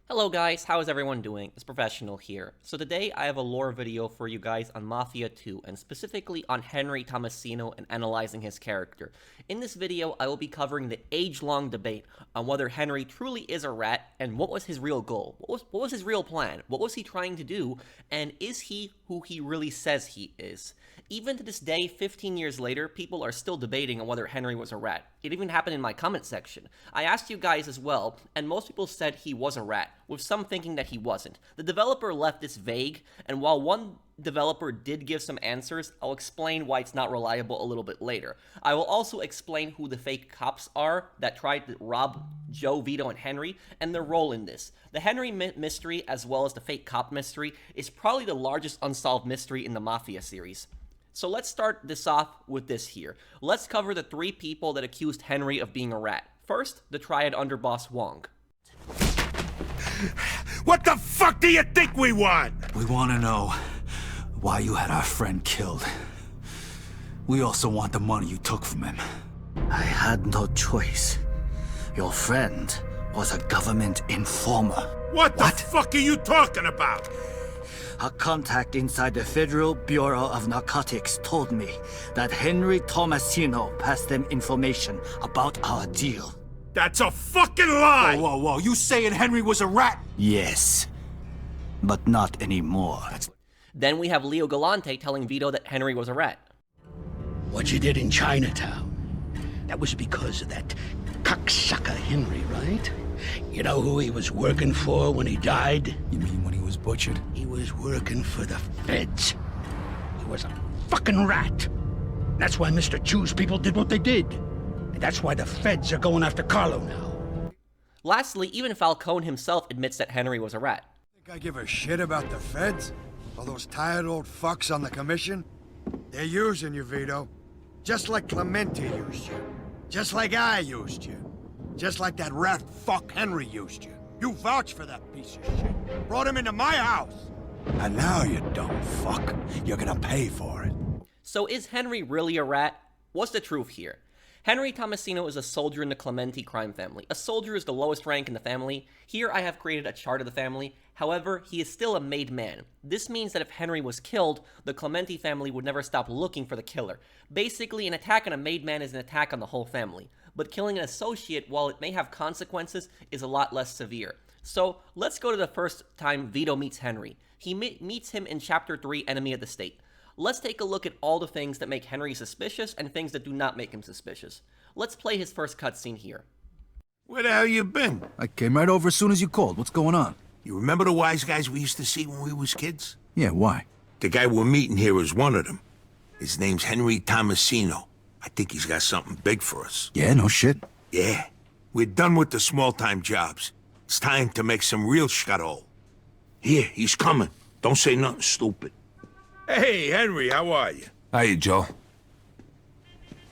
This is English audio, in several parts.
Hello guys, how is everyone doing? It's Professional here. So today I have a lore video for you guys on Mafia 2, and specifically on Henry Tomasino and analyzing his character. In this video, I will be covering the age-long debate on whether Henry truly is a rat, and what was his real goal? What was his real plan? What was he trying to do? And is he who he really says he is? Even to this day, 15 years later, people are still debating on whether Henry was a rat. It even happened in my comment section. I asked you guys as well, and most people said he was a rat, with some thinking that he wasn't. The developer left this vague, and while one developer did give some answers, I'll explain why it's not reliable a little bit later. I will also explain who the fake cops are that tried to rob Joe, Vito, and Henry, and their role in this. The Henry mystery, as well as the fake cop mystery, is probably the largest unsolved mystery in the Mafia series. So let's start this off with this here. Let's cover the three people that accused Henry of being a rat. First, the Triad underboss Wong. What the fuck do you think we want? We want to know why you had our friend killed. We also want the money you took from him. I had no choice. Your friend was a government informer. What the fuck are you talking about? A contact inside the Federal Bureau of Narcotics told me that Henry Tomasino passed them information about our deal. That's a fucking lie! Whoa, whoa, whoa. You saying Henry was a rat? Yes, but not anymore. Then we have Leo Galante telling Vito that Henry was a rat. What you did in Chinatown, that was because of that cocksucker Henry, right? You know who he was working for when he died? You mean when he was butchered? He was working for the feds. He was a fucking rat. That's why Mr. Chu's people did what they did. And that's why the feds are going after Carlo now. Lastly, even Falcone himself admits that Henry was a rat. Think I give a shit about the feds? All those tired old fucks on the commission? They're using you, Vito. Just like Clemente used you. Just like I used you. Just like that rat fuck Henry used you. You vouched for that piece of shit. Brought him into my house. And now, you dumb fuck, you're gonna pay for it. So is Henry really a rat? What's the truth here? Henry Tomasino is a soldier in the Clemente crime family. A soldier is the lowest rank in the family. Here I have created a chart of the family. However, he is still a made man. This means that if Henry was killed, the Clemente family would never stop looking for the killer. Basically, an attack on a made man is an attack on the whole family. But killing an associate, while it may have consequences, is a lot less severe. So, let's go to the first time Vito meets Henry. He meets him in Chapter 3, Enemy of the State. Let's take a look at all the things that make Henry suspicious and things that do not make him suspicious. Let's play his first cutscene here. Where the hell you been? I came right over as soon as you called. What's going on? You remember the wise guys we used to see when we was kids? Yeah, why? The guy we're meeting here is one of them. His name's Henry Tomasino. I think he's got something big for us. Yeah, no shit. Yeah. We're done with the small-time jobs. It's time to make some real scuttle. Here, he's coming. Don't say nothing stupid. Hey, Henry, how are you? Hiya, Joe.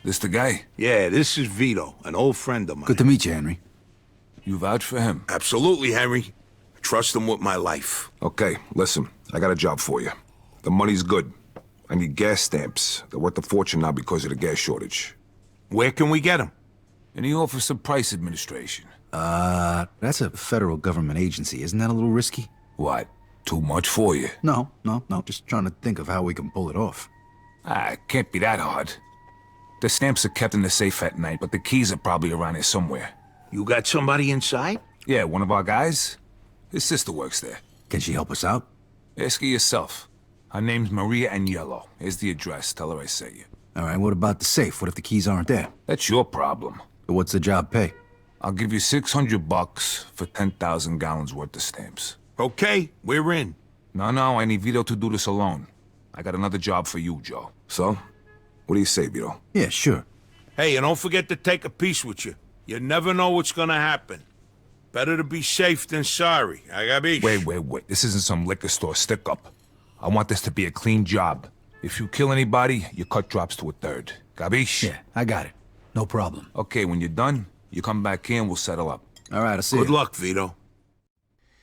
This the guy? Yeah, this is Vito, an old friend of mine. Good to meet you, Henry. You vouch for him? Absolutely, Henry. I trust him with my life. Okay, listen. I got a job for you. The money's good. I need gas stamps. They're worth a fortune now because of the gas shortage. Where can we get them? In the Office of Price Administration. That's a federal government agency. Isn't that a little risky? What? Too much for you? No. Just trying to think of how we can pull it off. It can't be that hard. The stamps are kept in the safe at night, but the keys are probably around here somewhere. You got somebody inside? Yeah, one of our guys. His sister works there. Can she help us out? Ask her yourself. Her name's Maria Agnello. Here's the address. Tell her I sent you. All right, what about the safe? What if the keys aren't there? That's your problem. So what's the job pay? I'll give you $600 for 10,000 gallons worth of stamps. Okay, we're in. No, I need Vito to do this alone. I got another job for you, Joe. So? What do you say, Vito? Yeah, sure. Hey, and don't forget to take a piece with you. You never know what's gonna happen. Better to be safe than sorry. Agabish. Wait. This isn't some liquor store stick-up. I want this to be a clean job. If you kill anybody, your cut drops to a third. Gabish? Yeah, I got it. No problem. Okay, when you're done, you come back here and we'll settle up. All right, I'll see you. Good luck, Vito.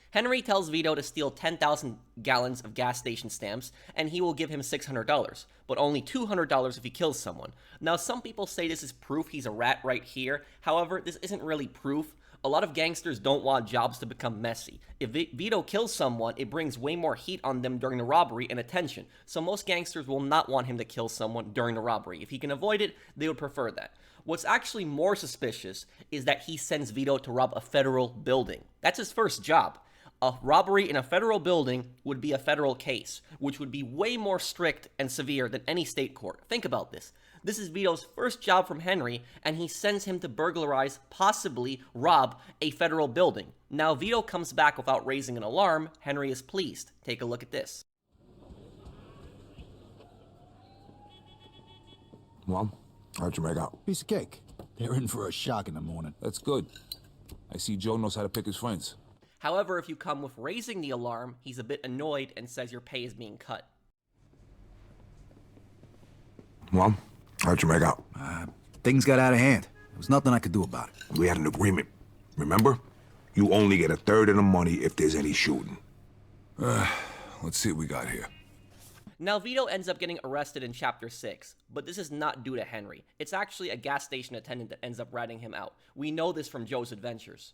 Henry tells Vito to steal 10,000 gallons of gas station stamps, and he will give him $600, but only $200 if he kills someone. Now, some people say this is proof he's a rat right here. However, this isn't really proof. A lot of gangsters don't want jobs to become messy. If Vito kills someone, it brings way more heat on them during the robbery and attention, so most gangsters will not want him to kill someone during the robbery. If he can avoid it, they would prefer that. What's actually more suspicious is that he sends Vito to rob a federal building. That's his first job. A robbery in a federal building would be a federal case, which would be way more strict and severe than any state court. Think about this. This is Vito's first job from Henry, and he sends him to burglarize, possibly rob, a federal building. Now, Vito comes back without raising an alarm. Henry is pleased. Take a look at this. Well, how'd you make out? Piece of cake. They're in for a shock in the morning. That's good. I see Joe knows how to pick his friends. However, if you come with raising the alarm, he's a bit annoyed and says your pay is being cut. Well, how'd you make out? Things got out of hand. There was nothing I could do about it. We had an agreement. Remember? You only get a third of the money if there's any shooting. Let's see what we got here. Now, Vito ends up getting arrested in Chapter 6, but this is not due to Henry. It's actually a gas station attendant that ends up ratting him out. We know this from Joe's adventures.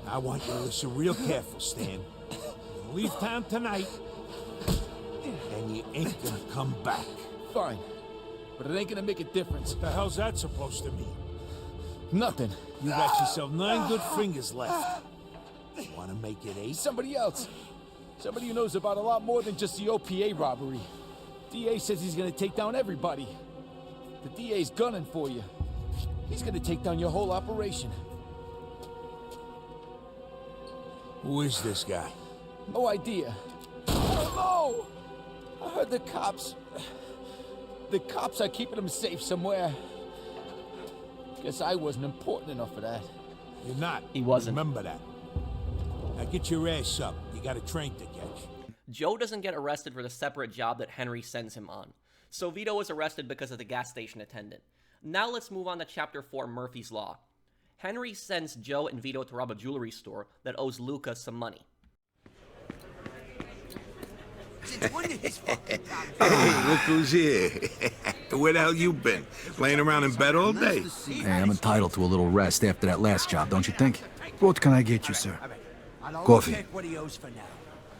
I want you to listen real careful, Stan. You leave town tonight, and you ain't gonna come back. Fine, but it ain't gonna make a difference. What the hell's that supposed to mean? Nothing. You got yourself 9 good fingers left. Wanna make it 8? Somebody else. Somebody who knows about a lot more than just the OPA robbery. DA says he's gonna take down everybody. The DA's gunning for you. He's gonna take down your whole operation. Who is this guy? No idea. I don't know. I heard the cops are keeping him safe somewhere. Guess I wasn't important enough for that. You're not. He wasn't. Remember that. Now get your ass up. You got a train to catch. Joe doesn't get arrested for the separate job that Henry sends him on. So Vito is arrested because of the gas station attendant. Now let's move on to Chapter 4, Murphy's Law. Henry sends Joe and Vito to rob a jewelry store that owes Luca some money. Hey, look who's here. Where the hell you been? Laying around in bed all day? Hey, I'm entitled to a little rest after that last job, don't you think? What can I get you, sir? Coffee. Check what he owes for now.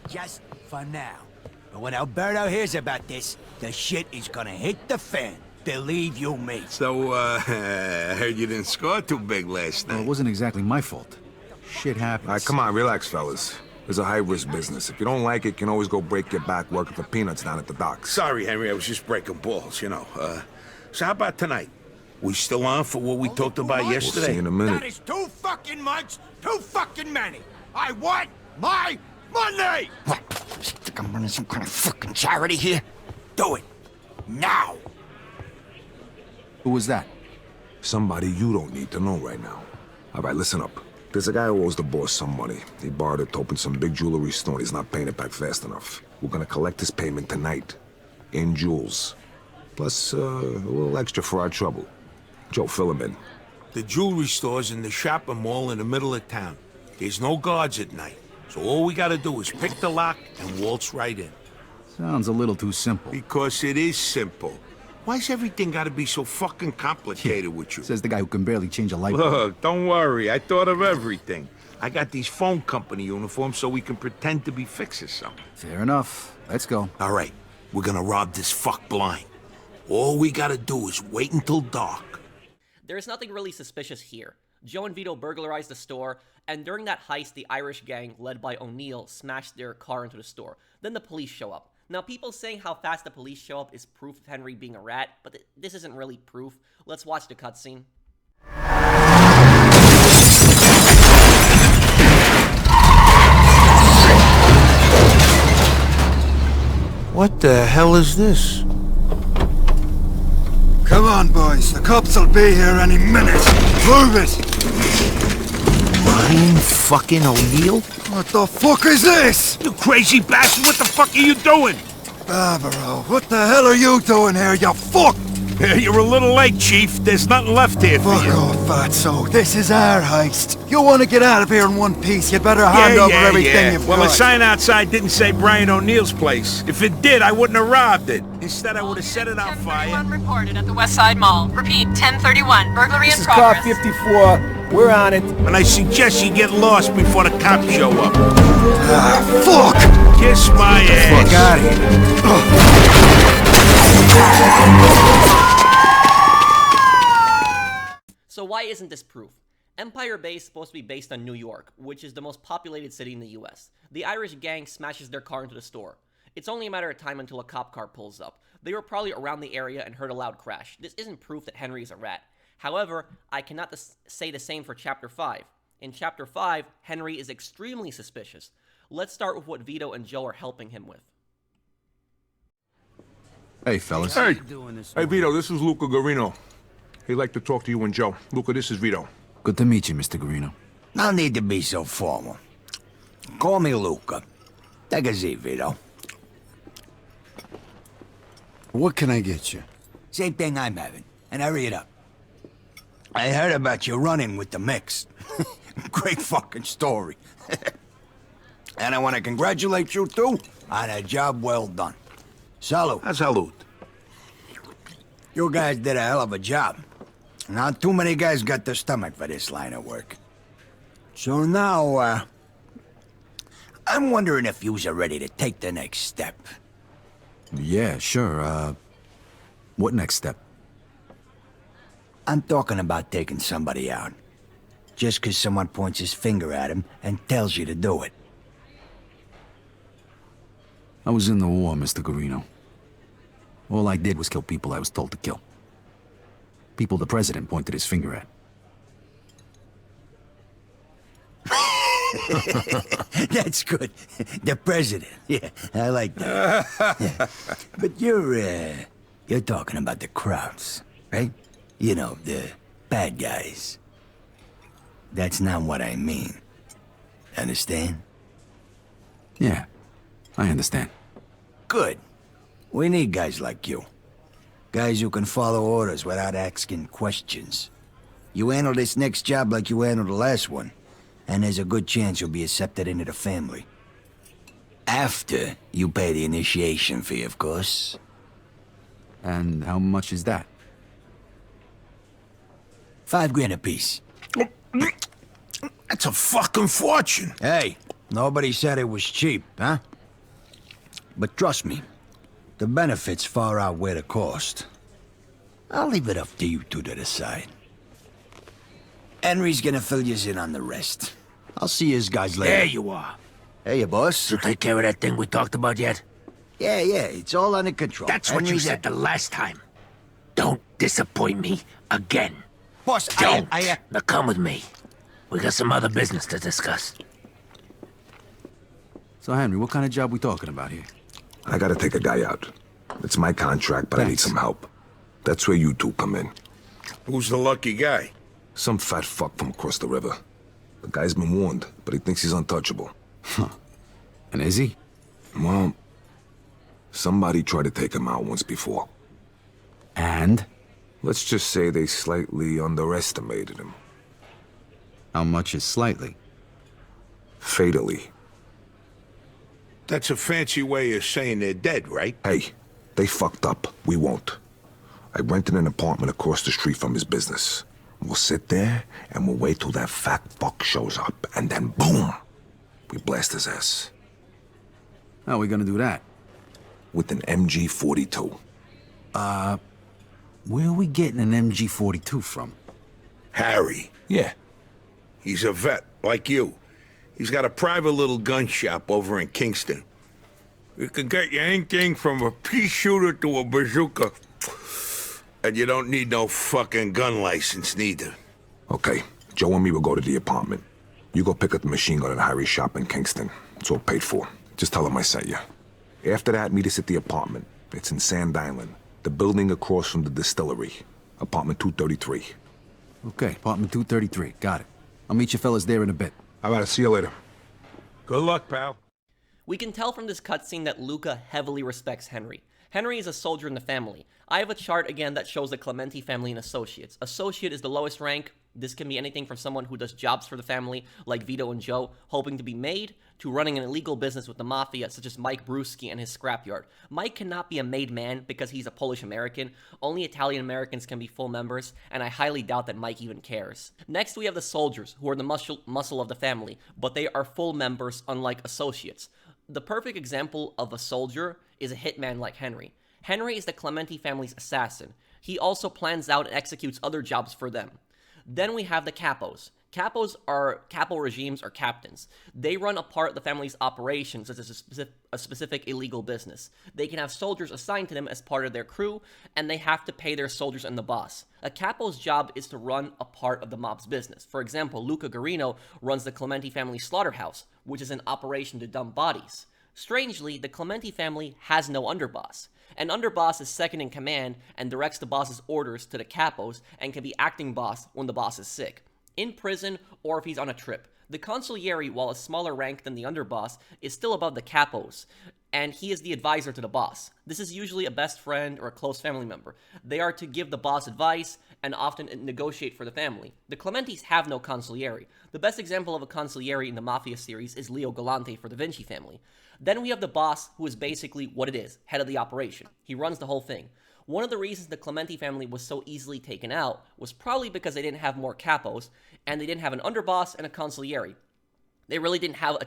Just for now. But when Alberto hears about this, the shit is gonna hit the fan. Believe you me. So, I heard you didn't score too big last Well, night. it wasn't exactly my fault. Shit happens. All right, come on, relax, fellas. It's a high-risk business. If you don't like it, you can always go break your back working for peanuts down at the docks. Sorry, Henry, I was just breaking balls, you know. So how about tonight? We still on for what we talked about We'll yesterday? see in a minute. That is too fucking much, too fucking many. I want my money! What? You think I'm running some kind of fucking charity here? Do it. Now! Who was that? Somebody you don't need to know right now. All right, listen up. There's a guy who owes the boss some money. He borrowed it to open some big jewelry store and he's not paying it back fast enough. We're gonna collect his payment tonight. In jewels. Plus, a little extra for our trouble. Joe, fill him in. The jewelry store's in the shopping mall in the middle of town. There's no guards at night. So all we gotta do is pick the lock and waltz right in. Sounds a little too simple. Because it is simple. Why's everything gotta be so fucking complicated with you? Says the guy who can barely change a light bulb. Look, don't worry. I thought of everything. I got these phone company uniforms so we can pretend to be fixers something. Fair enough. Let's go. All right, we're gonna rob this fuck blind. All we gotta do is wait until dark. There is nothing really suspicious here. Joe and Vito burglarize the store, and during that heist, the Irish gang, led by O'Neill, smashed their car into the store. Then the police show up. Now, people saying how fast the police show up is proof of Henry being a rat, but this isn't really proof. Let's watch the cutscene. What the hell is this? Come on, boys. The cops will be here any minute. Move it! Ryan fucking O'Neill? What the fuck is this? You crazy bastard, what the fuck are you doing? Vavra, what the hell are you doing here, you fuck? You're a little late, Chief. There's nothing left here for Fuck you. off, fatso. This is our heist. You want to get out of here in one piece, you better hand over everything you've Well, got. the sign outside didn't say Brian O'Neill's place. If it did, I wouldn't have robbed it. Instead, I would have set it on fire. 1031 reported at the West Side Mall. Repeat, 1031. Burglary in This is car progress. 54. We're on it. And I suggest you get lost before the cops show up. Ah, fuck! Kiss my ass. Fuck out of here. So why isn't this proof? Empire Bay is supposed to be based on New York, which is the most populated city in the US. The Irish gang smashes their car into the store. It's only a matter of time until a cop car pulls up. They were probably around the area and heard a loud crash. This isn't proof that Henry is a rat. However, I cannot say the same for Chapter 5. In Chapter 5, Henry is extremely suspicious. Let's start with what Vito and Joe are helping him with. Hey, fellas. Hey, Vito, this is Luca Garino. He'd like to talk to you and Joe. Luca, this is Vito. Good to meet you, Mr. Garino. No need to be so formal. Call me Luca. Take a seat, Vito. What can I get you? Same thing I'm having. And hurry it up. I heard about you running with the mix. Great fucking story. And I want to congratulate you, too, on a job well done. Salute. Salute. You guys did a hell of a job. Not too many guys got the stomach for this line of work. So now, I'm wondering if yous are ready to take the next step. Yeah, sure. What next step? I'm talking about taking somebody out. Just 'cause someone points his finger at him and tells you to do it. I was in the war, Mr. Garino. All I did was kill people I was told to kill. People the president pointed his finger at. That's good. The president. Yeah, I like that. Yeah. But you're talking about the crowds, right? You know, the bad guys. That's not what I mean. Understand? Yeah, I understand. Good. We need guys like you. Guys who can follow orders without asking questions. You handle this next job like you handled the last one, and there's a good chance you'll be accepted into the family. After you pay the initiation fee, of course. And how much is that? $5 grand apiece. That's a fucking fortune. Hey, nobody said it was cheap, huh? But trust me, the benefits far outweigh the cost. I'll leave it up to you two to decide. Henry's gonna fill you in on the rest. I'll see you guys later. There you are. Hey, boss. You take care of that thing we talked about yet? Yeah, it's all under control. That's what you said the last time. Don't disappoint me again. Boss, Don't. Now come with me. We got some other business to discuss. So, Henry, what kind of job we talking about here? I gotta take a guy out. It's my contract, but I need some help. That's where you two come in. Who's the lucky guy? Some fat fuck from across the river. The guy's been warned, but he thinks he's untouchable. Huh. And is he? Well, somebody tried to take him out once before. And? Let's just say they slightly underestimated him. How much is slightly? Fatally. That's a fancy way of saying they're dead, right? Hey, they fucked up. We won't. I rented an apartment across the street from his business. We'll sit there, and we'll wait till that fat fuck shows up, and then boom! We blast his ass. How are we gonna do that? With an MG-42. Where are we getting an MG-42 from? Harry. Yeah. He's a vet, like you. He's got a private little gun shop over in Kingston. You can get you anything from a pea shooter to a bazooka. And you don't need no fucking gun license, neither. Okay, Joe and me will go to the apartment. You go pick up the machine gun at Harry's shop in Kingston. It's all paid for. Just tell him I sent you. After that, meet us at the apartment. It's in Sand Island. The building across from the distillery. Apartment 233. Okay, apartment 233. Got it. I'll meet you fellas there in a bit. All right, see you later. Good luck, pal. We can tell from this cutscene that Luca heavily respects Henry. Henry is a soldier in the family. I have a chart again that shows the Clemente family and associates. Associate is the lowest rank. This can be anything from someone who does jobs for the family, like Vito and Joe, hoping to be made, to running an illegal business with the Mafia, such as Mike Brewski and his scrapyard. Mike cannot be a made man because he's a Polish-American. Only Italian-Americans can be full members, and I highly doubt that Mike even cares. Next, we have the soldiers, who are the muscle of the family, but they are full members, unlike associates. The perfect example of a soldier is a hitman like Henry. Henry is the Clemente family's assassin. He also plans out and executes other jobs for them. Then we have the capos. Capo regimes are captains. They run a part of the family's operations, such as a specific illegal business. They can have soldiers assigned to them as part of their crew, and they have to pay their soldiers and the boss. A capo's job is to run a part of the mob's business. For example, Luca Guarino runs the Clemente family slaughterhouse, which is an operation to dump bodies. Strangely, the Clemente family has no underboss. An underboss is second in command and directs the boss's orders to the capos and can be acting boss when the boss is sick, in prison, or if he's on a trip. The consigliere, while a smaller rank than the underboss, is still above the capos, and he is the advisor to the boss. This is usually a best friend or a close family member. They are to give the boss advice and often negotiate for the family. The Clementes have no consigliere. The best example of a consigliere in the Mafia series is Leo Galante for the Vinci family. Then we have the boss, who is basically what it is, head of the operation. He runs the whole thing. One of the reasons the Clemente family was so easily taken out was probably because they didn't have more capos, and they didn't have an underboss and a consigliere. They really didn't have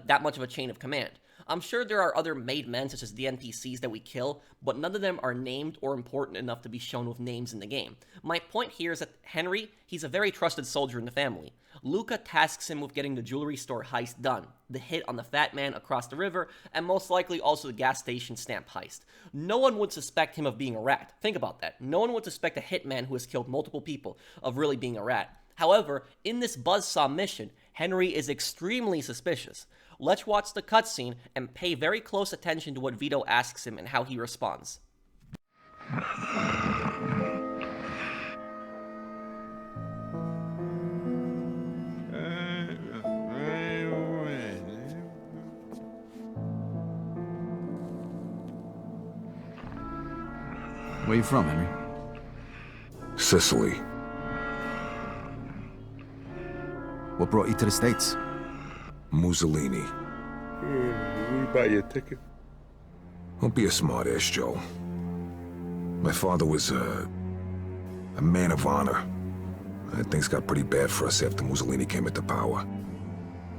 that much of a chain of command. I'm sure there are other made men, such as the NPCs that we kill, but none of them are named or important enough to be shown with names in the game. My point here is that Henry, he's a very trusted soldier in the family. Luca tasks him with getting the jewelry store heist done, the hit on the fat man across the river, and most likely also the gas station stamp heist. No one would suspect him of being a rat. Think about that. No one would suspect a hitman who has killed multiple people of really being a rat. However, in this buzzsaw mission, Henry is extremely suspicious. Let's watch the cutscene and pay very close attention to what Vito asks him and how he responds. Where you from, Henry? Sicily. What brought you to the States? Mussolini. We buy you a ticket. Don't be a smart-ass, Joe. My father was a man of honor. Things got pretty bad for us after Mussolini came into power.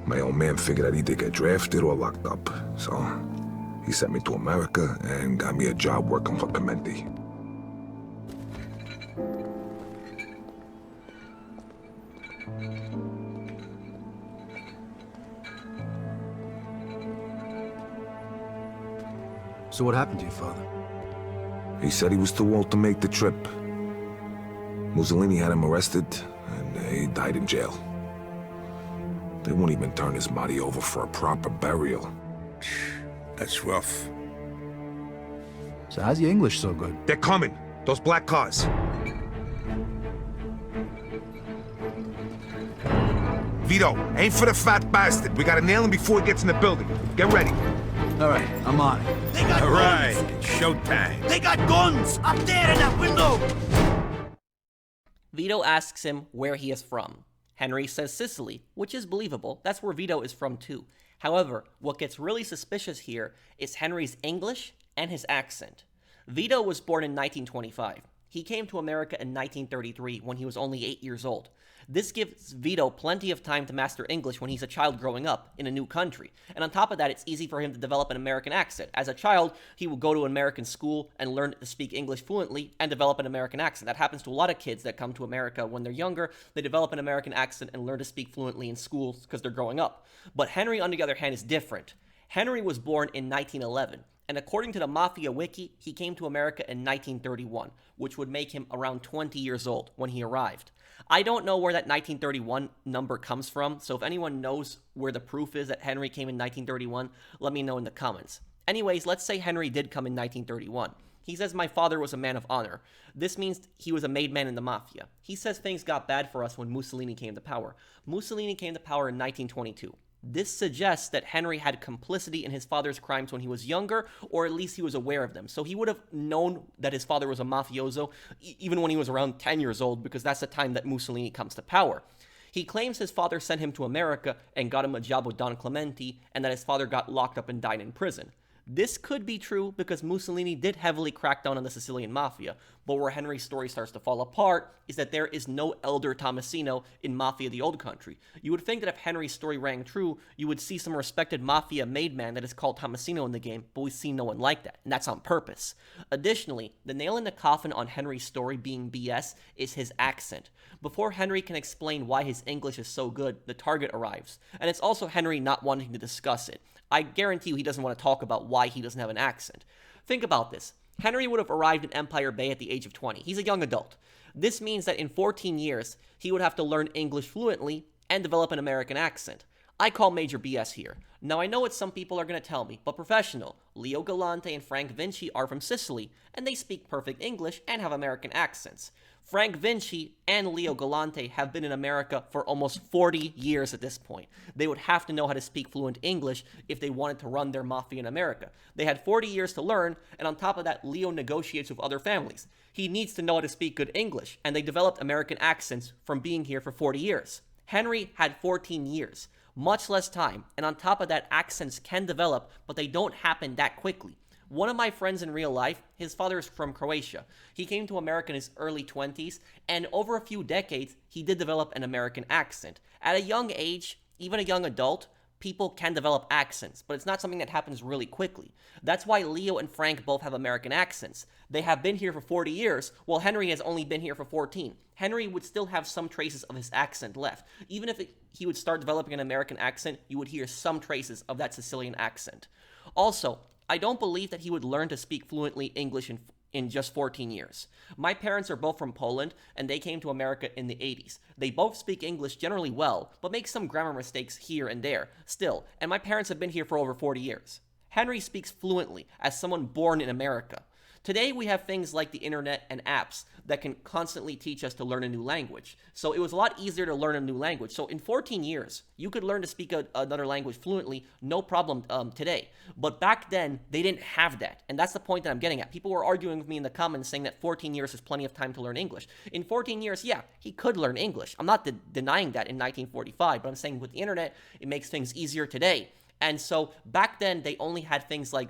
My old man figured I'd either get drafted or locked up, so he sent me to America and got me a job working for Clemente. So what happened to your father? He said he was too old to make the trip. Mussolini had him arrested, and he died in jail. They won't even turn his body over for a proper burial. That's rough. So how's your English so good? They're coming! Those black cars! Vito, aim for the fat bastard. We gotta nail him before he gets in the building. Get ready. All right, I'm on it. They got All right, guns! it's showtime. They got guns! Up there in that window! Vito asks him where he is from. Henry says Sicily, which is believable. That's where Vito is from too. However, what gets really suspicious here is Henry's English and his accent. Vito was born in 1925. He came to America in 1933 when he was only 8 years old. This gives Vito plenty of time to master English when he's a child growing up in a new country. And on top of that, it's easy for him to develop an American accent. As a child, he will go to an American school and learn to speak English fluently and develop an American accent. That happens to a lot of kids that come to America when they're younger. They develop an American accent and learn to speak fluently in schools because they're growing up. But Henry, on the other hand, is different. Henry was born in 1911. And according to the Mafia wiki, he came to America in 1931, which would make him around 20 years old when he arrived. I don't know where that 1931 number comes from, so if anyone knows where the proof is that Henry came in 1931, let me know in the comments. Anyways, let's say Henry did come in 1931. He says my father was a man of honor. This means he was a made man in the Mafia. He says things got bad for us when Mussolini came to power. Mussolini came to power in 1922. This suggests that Henry had complicity in his father's crimes when he was younger, or at least he was aware of them. So he would have known that his father was a mafioso even when he was around 10 years old, because that's the time that Mussolini comes to power. He claims his father sent him to America and got him a job with Don Clemente, and that his father got locked up and died in prison. This could be true because Mussolini did heavily crack down on the Sicilian Mafia, but where Henry's story starts to fall apart is that there is no elder Tomasino in Mafia the Old Country. You would think that if Henry's story rang true, you would see some respected Mafia made man that is called Tomasino in the game, but we see no one like that, and that's on purpose. Additionally, the nail in the coffin on Henry's story being BS is his accent. Before Henry can explain why his English is so good, the target arrives, and it's also Henry not wanting to discuss it. I guarantee you he doesn't want to talk about why he doesn't have an accent. Think about this. Henry would have arrived in Empire Bay at the age of 20. He's a young adult. This means that in 14 years, he would have to learn English fluently and develop an American accent. I call major BS here. Now, I know what some people are going to tell me, but professional. Leo Galante and Frank Vinci are from Sicily, and they speak perfect English and have American accents. Frank Vinci and Leo Galante have been in America for almost 40 years at this point. They would have to know how to speak fluent English if they wanted to run their mafia in America. They had 40 years to learn, and on top of that, Leo negotiates with other families. He needs to know how to speak good English, and they developed American accents from being here for 40 years. Henry had 14 years, much less time, and on top of that, accents can develop, but they don't happen that quickly. One of my friends in real life, his father is from Croatia. He came to America in his early 20s, and over a few decades, he did develop an American accent. At a young age, even a young adult, people can develop accents, but it's not something that happens really quickly. That's why Leo and Frank both have American accents. They have been here for 40 years, while Henry has only been here for 14. Henry would still have some traces of his accent left. Even if he would start developing an American accent, you would hear some traces of that Sicilian accent. Also, I don't believe that he would learn to speak fluently English in just 14 years. My parents are both from Poland, and they came to America in the 80s. They both speak English generally well, but make some grammar mistakes here and there, still, and my parents have been here for over 40 years. Henry speaks fluently, as someone born in America. Today, we have things like the internet and apps that can constantly teach us to learn a new language. So it was a lot easier to learn a new language. So in 14 years, you could learn to speak another language fluently, no problem today. But back then, they didn't have that. And that's the point that I'm getting at. People were arguing with me in the comments saying that 14 years is plenty of time to learn English. In 14 years, yeah, he could learn English. I'm not denying that in 1945, but I'm saying with the internet, it makes things easier today. And so back then, they only had things like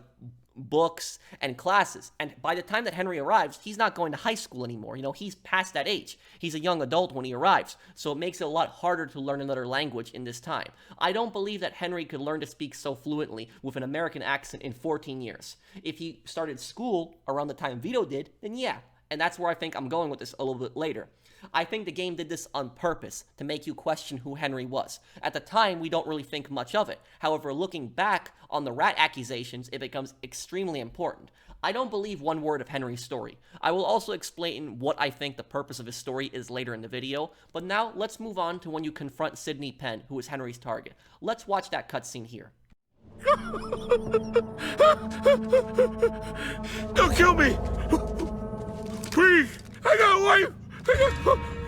books and classes, and by the time that Henry arrives, he's not going to high school anymore. You know, he's past that age. He's a young adult when he arrives, so it makes it a lot harder to learn another language in this time. I don't believe that Henry could learn to speak so fluently with an American accent in 14 years. If he started school around the time Vito did, then yeah, and that's where I think I'm going with this a little bit later. I think the game did this on purpose to make you question who Henry was. At the time, we don't really think much of it. However, looking back on the rat accusations, it becomes extremely important. I don't believe one word of Henry's story. I will also explain what I think the purpose of his story is later in the video, but now let's move on to when you confront Sidney Penn, who is Henry's target. Let's watch that cutscene here. Don't kill me! Please! I got a wife!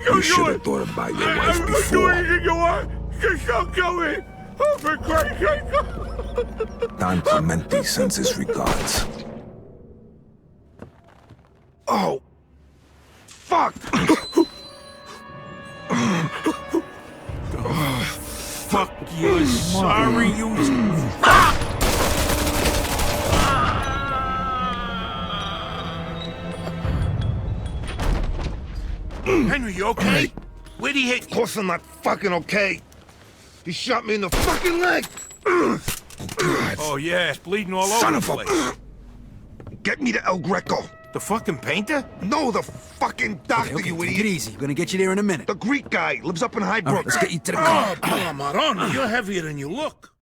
You should have thought about your wife before. I'll do anything you want! Just don't kill me! Oh, for Christ's sake! Don Clemente sends his regards. Oh! Fuck! Fuck you, sorry you... Henry, you okay? Where'd he hit you? Of course I'm not fucking okay. He shot me in the fucking leg! Oh yeah, it's bleeding all over Son the of place. a... Get me to El Greco. The fucking painter? No, the fucking doctor, Okay, you take idiot. it easy. We're gonna get you there in a minute. The Greek guy lives up in All Highbrook. right, let's get you to the car. Oh, Marona, you're heavier than you look.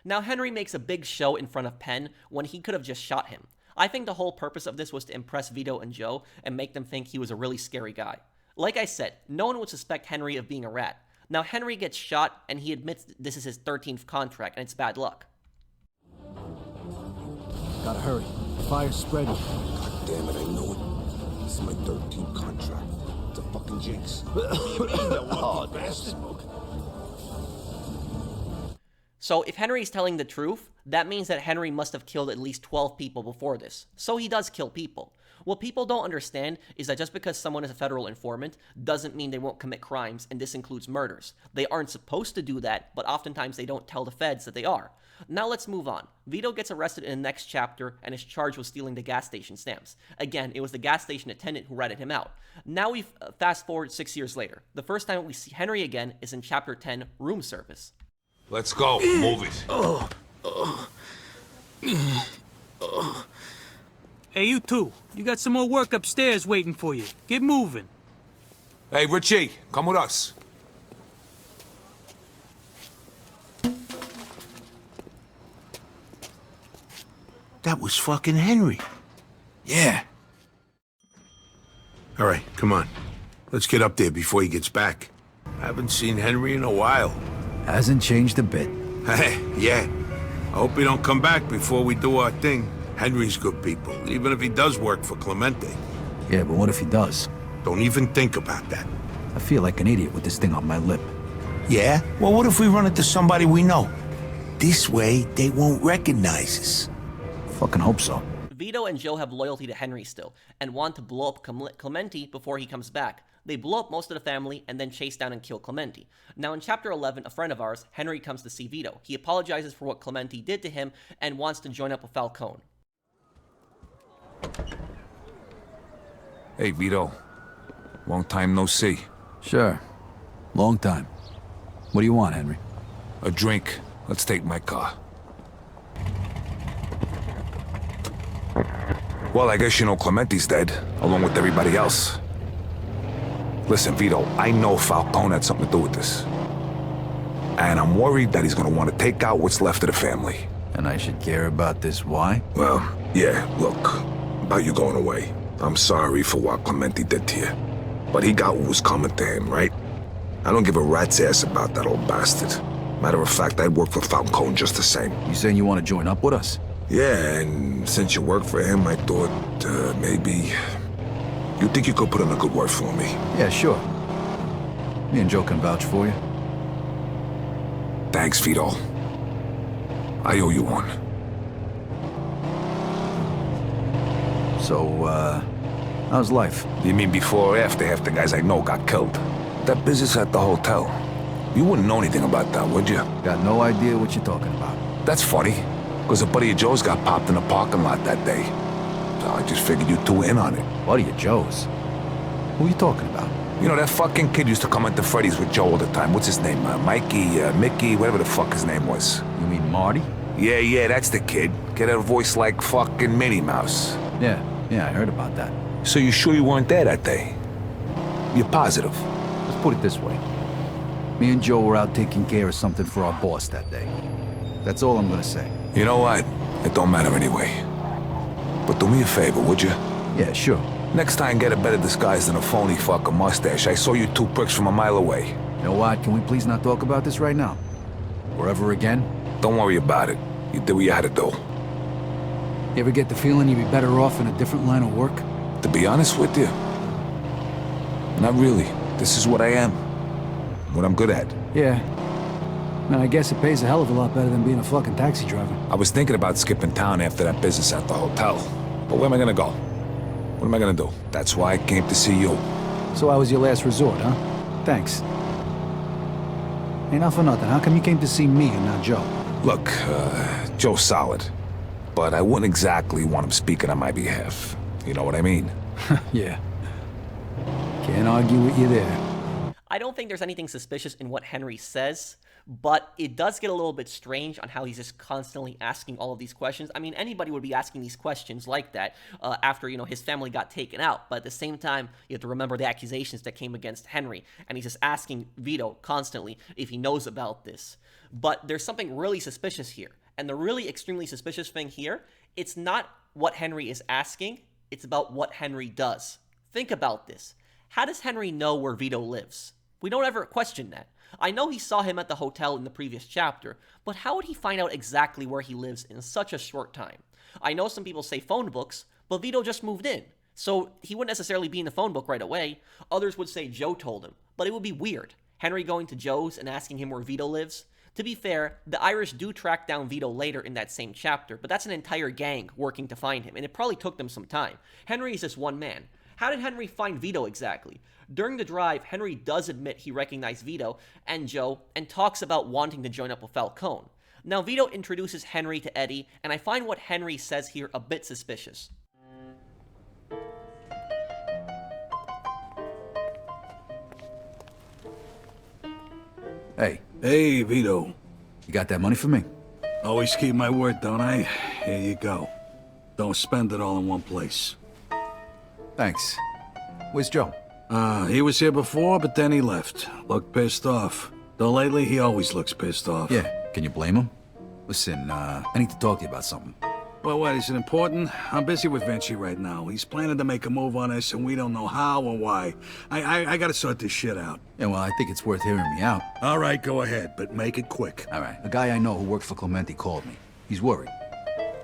Now, Henry makes a big show in front of Penn when he could have just shot him. I think the whole purpose of this was to impress Vito and Joe and make them think he was a really scary guy. Like I said, no one would suspect Henry of being a rat. Now, Henry gets shot, and he admits this is his 13th contract, and it's bad luck. Gotta hurry. Fire's spreading. God damn it, I knew it. This is my 13th contract. It's a fucking jinx. Oh, bastard. So if Henry's telling the truth, that means that Henry must have killed at least 12 people before this. So he does kill people. What people don't understand is that just because someone is a federal informant doesn't mean they won't commit crimes, and this includes murders. They aren't supposed to do that, but oftentimes they don't tell the feds that they are. Now let's move on. Vito gets arrested in the next chapter and is charged with stealing the gas station stamps. Again, it was the gas station attendant who ratted him out. Now we fast forward 6 years later. The first time we see Henry again is in chapter 10, Room Service. Let's go. Move it. Hey, you two. You got some more work upstairs waiting for you. Get moving. Hey, Richie, come with us. That was fucking Henry. Yeah. All right, come on. Let's get up there before he gets back. Haven't seen Henry in a while. Hasn't changed a bit. Hey, yeah. I hope he don't come back before we do our thing. Henry's good people, even if he does work for Clemente. Yeah, but what if he does? Don't even think about that. I feel like an idiot with this thing on my lip. Yeah? Well, what if we run into somebody we know? This way, they won't recognize us. Fucking hope so. Vito and Joe have loyalty to Henry still, and want to blow up Clemente before he comes back. They blow up most of the family and then chase down and kill Clemente. Now in chapter 11, a friend of ours, Henry, comes to see Vito. He apologizes for what Clemente did to him and wants to join up with Falcone. Hey, Vito. Long time no see. Sure. Long time. What do you want, Henry? A drink. Let's take my car. Well, I guess you know Clemente's dead, along with everybody else. Listen, Vito, I know Falcone had something to do with this. And I'm worried that he's gonna want to take out what's left of the family. And I should care about this, why? Well, yeah, look. About you going away. I'm sorry for what Clemente did to you. But he got what was coming to him, right? I don't give a rat's ass about that old bastard. Matter of fact, I'd work for Falcone just the same. You saying you want to join up with us? Yeah, and since you work for him, I thought, maybe... You think you could put in a good word for me? Yeah, sure. Me and Joe can vouch for you. Thanks, Vito. I owe you one. So, how's life? You mean before or after half the guys I know got killed? That business at the hotel. You wouldn't know anything about that, would you? Got no idea what you're talking about. That's funny, because a buddy of Joe's got popped in a parking lot that day. So I just figured you two were in on it. Buddy of Joe's? Who are you talking about? You know, that fucking kid used to come into Freddy's with Joe all the time. What's his name? Mikey, Mickey, whatever the fuck his name was. You mean Marty? Yeah, that's the kid. Kid had a voice like fucking Minnie Mouse. Yeah, I heard about that. So you sure you weren't there that day? You're positive? Let's put it this way. Me and Joe were out taking care of something for our boss that day. That's all I'm gonna say. You know what? It don't matter anyway. But do me a favor, would you? Yeah, sure. Next time, get a better disguise than a phony fucking mustache. I saw you two pricks from a mile away. You know what? Can we please not talk about this right now? Or ever again? Don't worry about it. You did what you had to do. You ever get the feeling you'd be better off in a different line of work? To be honest with you, not really. This is what I am. What I'm good at. Yeah. And I guess it pays a hell of a lot better than being a fucking taxi driver. I was thinking about skipping town after that business at the hotel. But where am I gonna go? What am I gonna do? That's why I came to see you. So I was your last resort, huh? Thanks. Hey, not for nothing. How come you came to see me and not Joe? Look, Joe's solid. But I wouldn't exactly want him speaking on my behalf. You know what I mean? Yeah. Can't argue with you there. I don't think there's anything suspicious in what Henry says, but it does get a little bit strange on how he's just constantly asking all of these questions. I mean, anybody would be asking these questions like that after, his family got taken out. But at the same time, you have to remember the accusations that came against Henry. And he's just asking Vito constantly if he knows about this. But there's something really suspicious here. And the really extremely suspicious thing here, it's not what Henry is asking, it's about what Henry does. Think about this. How does Henry know where Vito lives? We don't ever question that. I know he saw him at the hotel in the previous chapter, but how would he find out exactly where he lives in such a short time? I know some people say phone books, but Vito just moved in, so he wouldn't necessarily be in the phone book right away. Others would say Joe told him, but it would be weird. Henry going to Joe's and asking him where Vito lives? To be fair, the Irish do track down Vito later in that same chapter, but that's an entire gang working to find him, and it probably took them some time. Henry is just one man. How did Henry find Vito exactly? During the drive, Henry does admit he recognized Vito and Joe and talks about wanting to join up with Falcone. Now, Vito introduces Henry to Eddie, and I find what Henry says here a bit suspicious. Hey. Hey, Vito. You got that money for me? Always keep my word, don't I? Here you go. Don't spend it all in one place. Thanks. Where's Joe? He was here before, but then he left. Looked pissed off. Though lately, he always looks pissed off. Yeah, can you blame him? Listen, I need to talk to you about something. Well, what, is it important? I'm busy with Vinci right now. He's planning to make a move on us, and we don't know how or why. I gotta sort this shit out. Yeah, well, I think it's worth hearing me out. All right, go ahead, but make it quick. All right. A guy I know who works for Clemente called me. He's worried.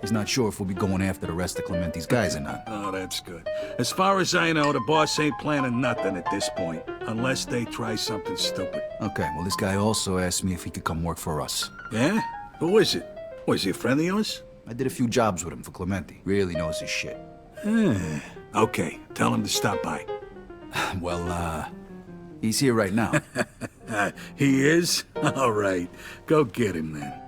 He's not sure if we'll be going after the rest of Clemente's guys or not. Oh, that's good. As far as I know, the boss ain't planning nothing at this point, unless they try something stupid. Okay, well, this guy also asked me if he could come work for us. Yeah? Who is it? Was he a friend of yours? I did a few jobs with him for Clemente. Really knows his shit. Okay, tell him to stop by. Well, he's here right now. He is? All right, go get him then.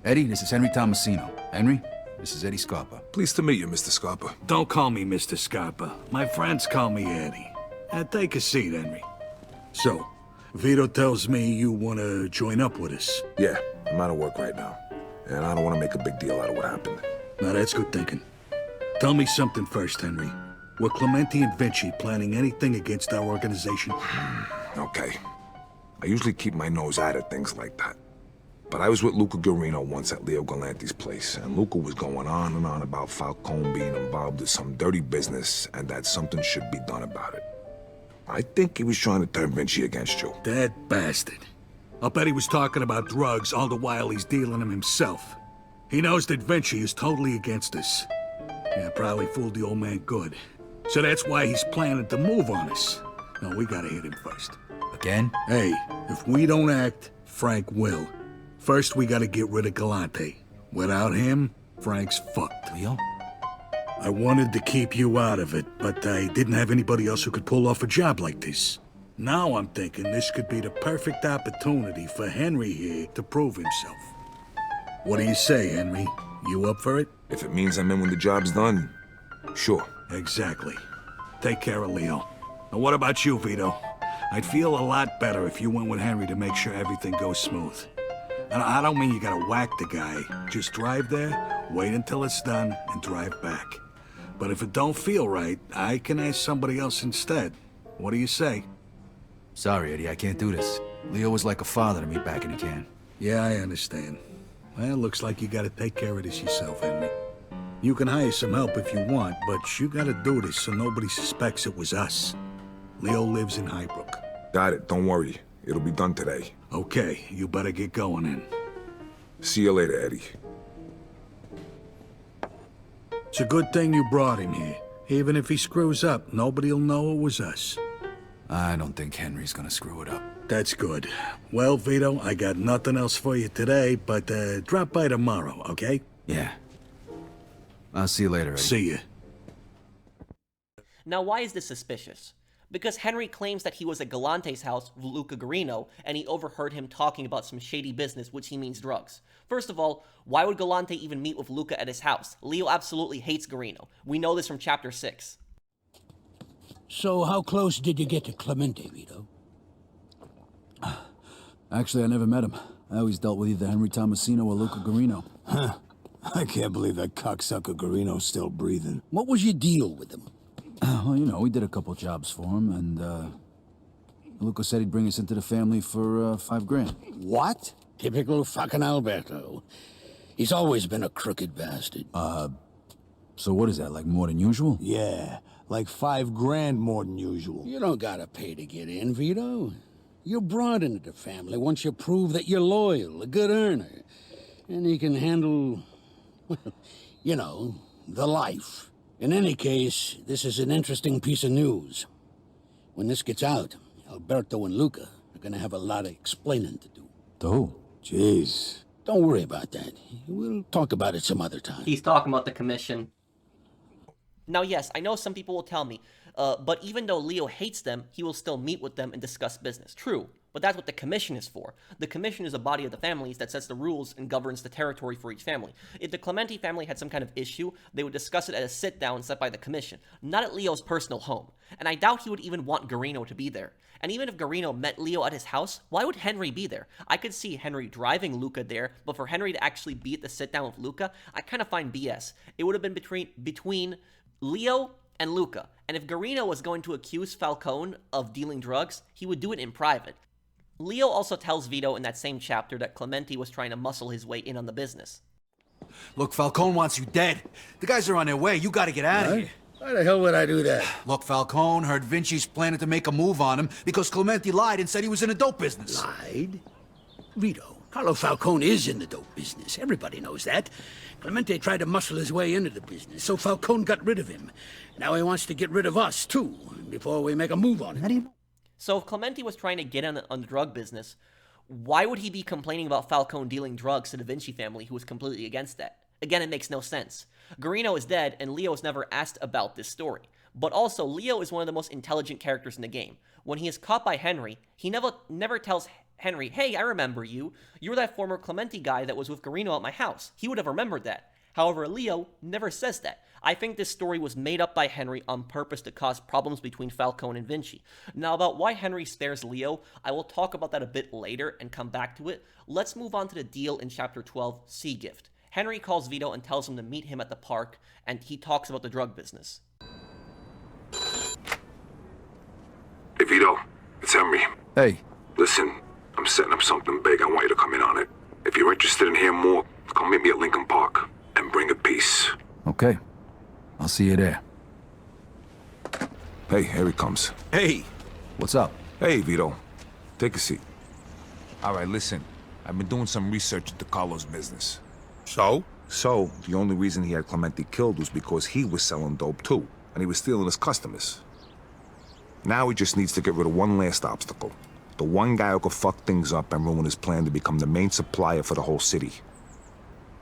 Eddie, this is Henry Tomasino. Henry, this is Eddie Scarpa. Pleased to meet you, Mr. Scarpa. Don't call me Mr. Scarpa. My friends call me Eddie. Take a seat, Henry. So, Vito tells me you want to join up with us. Yeah, I'm out of work right now. And I don't want to make a big deal out of what happened. Now that's good thinking. Tell me something first, Henry. Were Clemente and Vinci planning anything against our organization? Okay. I usually keep my nose out of things like that. But I was with Luca Guarino once at Leo Galante's place, and Luca was going on and on about Falcone being involved in some dirty business and that something should be done about it. I think he was trying to turn Vinci against you. That bastard. I'll bet he was talking about drugs all the while he's dealing them himself. He knows that Vinci is totally against us. Yeah, probably fooled the old man good. So that's why he's planning to move on us. No, we gotta hit him first. Again? Hey, if we don't act, Frank will. First, we gotta get rid of Galante. Without him, Frank's fucked. Leo? I wanted to keep you out of it, but I didn't have anybody else who could pull off a job like this. Now I'm thinking this could be the perfect opportunity for Henry here to prove himself. What do you say, Henry? You up for it? If it means I'm in when the job's done, sure. Exactly. Take care of Leo. Now what about you, Vito? I'd feel a lot better if you went with Henry to make sure everything goes smooth. And I don't mean you gotta whack the guy. Just drive there, wait until it's done, and drive back. But if it don't feel right, I can ask somebody else instead. What do you say? Sorry, Eddie, I can't do this. Leo was like a father to me back in the can. Yeah, I understand. Well, looks like you gotta take care of this yourself, Henry. You can hire some help if you want, but you gotta do this so nobody suspects it was us. Leo lives in Highbrook. Got it, don't worry. It'll be done today. Okay, you better get going then. See you later, Eddie. It's a good thing you brought him here. Even if he screws up, nobody'll know it was us. I don't think Henry's gonna screw it up. That's good. Well, Vito, I got nothing else for you today, but drop by tomorrow, okay? Yeah. I'll see you later, Eddie. See you. Now, why is this suspicious? Because Henry claims that he was at Galante's house with Luca Guarino, and he overheard him talking about some shady business, which he means drugs. First of all, why would Galante even meet with Luca at his house? Leo absolutely hates Guarino. We know this from Chapter 6. So how close did you get to Clemente, Vito? Actually, I never met him. I always dealt with either Henry Tomasino or Luca Guarino. Huh. I can't believe that cocksucker Guarino's still breathing. What was your deal with him? Well, you know, we did a couple jobs for him, and, Luca said he'd bring us into the family for, $5,000. What? Typical fucking Alberto. He's always been a crooked bastard. So what is that, like more than usual? Yeah, like $5,000 more than usual. You don't gotta pay to get in, Vito. You're brought into the family once you prove that you're loyal, a good earner. And he can handle, well, you know, the life. In any case, this is an interesting piece of news. When this gets out, Alberto and Luca are gonna have a lot of explaining to do. To who? Jeez. Don't worry about that. We'll talk about it some other time. He's talking about the commission. Now, yes, I know some people will tell me, but even though Leo hates them, he will still meet with them and discuss business. True, but that's what the commission is for. The commission is a body of the families that sets the rules and governs the territory for each family. If the Clemente family had some kind of issue, they would discuss it at a sit-down set by the commission, not at Leo's personal home. And I doubt he would even want Garino to be there. And even if Garino met Leo at his house, why would Henry be there? I could see Henry driving Luca there, but for Henry to actually be at the sit-down with Luca, I kind of find BS. It would have been between Leo and Luca, and if Garino was going to accuse Falcone of dealing drugs, he would do it in private. Leo also tells Vito in that same chapter that Clemente was trying to muscle his way in on the business. Look, Falcone wants you dead. The guys are on their way. You gotta get out of here. Why the hell would I do that? Look, Falcone heard Vinci's planning to make a move on him because Clemente lied and said he was in a dope business. Lied? Vito, Carlo Falcone is in the dope business. Everybody knows that. Clemente tried to muscle his way into the business, so Falcone got rid of him. Now he wants to get rid of us, too, before we make a move on him. So if Clemente was trying to get on the drug business, why would he be complaining about Falcone dealing drugs to the Vinci family, who was completely against that? Again, it makes no sense. Garino is dead, and Leo is never asked about this story. But also, Leo is one of the most intelligent characters in the game. When he is caught by Henry, he never tells Henry, hey, I remember you. You were that former Clemente guy that was with Garino at my house. He would have remembered that. However, Leo never says that. I think this story was made up by Henry on purpose to cause problems between Falcone and Vinci. Now, about why Henry spares Leo, I will talk about that a bit later and come back to it. Let's move on to the deal in Chapter 12, Sea Gift. Henry calls Vito and tells him to meet him at the park, and he talks about the drug business. Hey, Vito. It's Henry. Hey. Listen, I'm setting up something big. I want you to come in on it. If you're interested in hearing more, come meet me at Lincoln Park and bring a piece. Okay. I'll see you there. Hey, here he comes. Hey. What's up? Hey, Vito. Take a seat. All right, listen. I've been doing some research into Carlo's business. So? So, the only reason he had Clemente killed was because he was selling dope too, and he was stealing his customers. Now he just needs to get rid of one last obstacle. The one guy who could fuck things up and ruin his plan to become the main supplier for the whole city.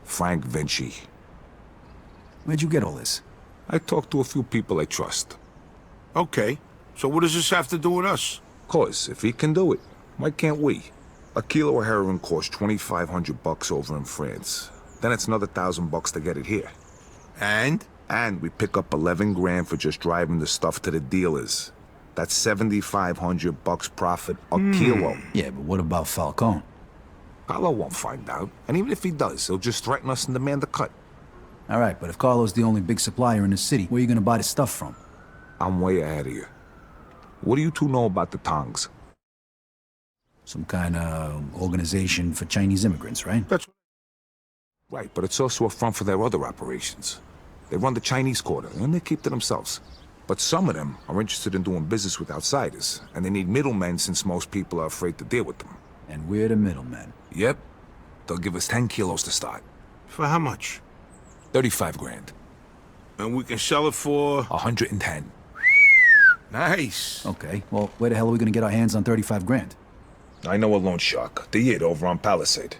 Frank Vinci. Where'd you get all this? I talked to a few people I trust. Okay. So what does this have to do with us? 'Cause if he can do it, why can't we? A kilo of heroin costs $2,500 over in France. Then it's another $1,000 to get it here. And? And we pick up 11 grand for just driving the stuff to the dealers. That's $7,500 profit a kilo. Yeah, but what about Falcone? Carlo won't find out. And even if he does, he'll just threaten us and demand a cut. All right, but if Carlo's the only big supplier in the city, where are you gonna buy the stuff from? I'm way ahead of you. What do you two know about the Tongs? Some kind of organization for Chinese immigrants, right? That's right, but it's also a front for their other operations. They run the Chinese quarter, and they keep to themselves. But some of them are interested in doing business with outsiders, and they need middlemen since most people are afraid to deal with them. And we're the middlemen. Yep. They'll give us 10 kilos to start. For how much? 35 grand. And we can sell it for... 110. Nice. Okay, well, where the hell are we gonna get our hands on 35 grand? I know a loan shark, the Yid over on Palisade.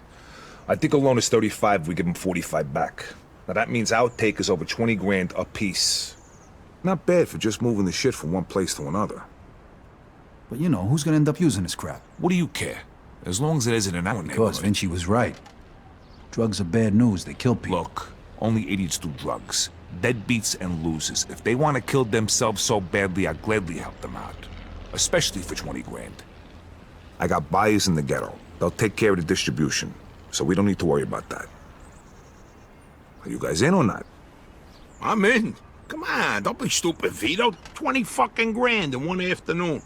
I think a loan is 35 if we give him 45 back. Now that means our take is over 20 grand a piece. Not bad for just moving the shit from one place to another. But you know, who's gonna end up using this crap? What do you care? As long as it isn't in our neighborhood. Because Vinci was right. Drugs are bad news, they kill people. Look, only idiots do drugs. Deadbeats and losers. If they want to kill themselves so badly, I'd gladly help them out. Especially for 20 grand. I got buyers in the ghetto. They'll take care of the distribution, so we don't need to worry about that. Are you guys in or not? I'm in. Come on, don't be stupid, Vito. 20 fucking grand in one afternoon.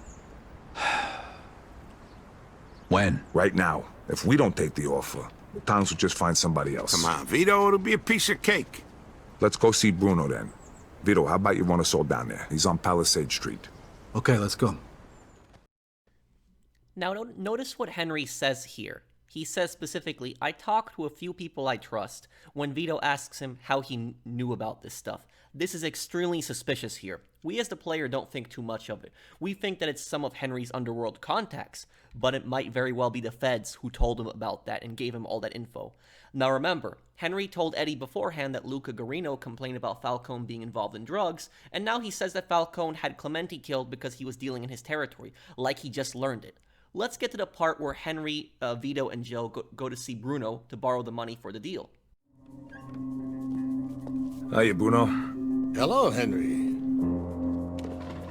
When? Right now. If we don't take the offer, the Tongs will just find somebody else. Come on, Vito, it'll be a piece of cake. Let's go see Bruno then. Vito, how about you run us all down there? He's on Palisade Street. Okay, let's go. Now, notice what Henry says here. He says specifically, I talked to a few people I trust, when Vito asks him how he knew about this stuff. This is extremely suspicious here. We as the player don't think too much of it. We think that it's some of Henry's underworld contacts, but it might very well be the feds who told him about that and gave him all that info. Now remember, Henry told Eddie beforehand that Luca Guarino complained about Falcone being involved in drugs, and now he says that Falcone had Clemente killed because he was dealing in his territory, like he just learned it. Let's get to the part where Henry, Vito, and Joe go to see Bruno to borrow the money for the deal. Hiya, Bruno. Hello, Henry.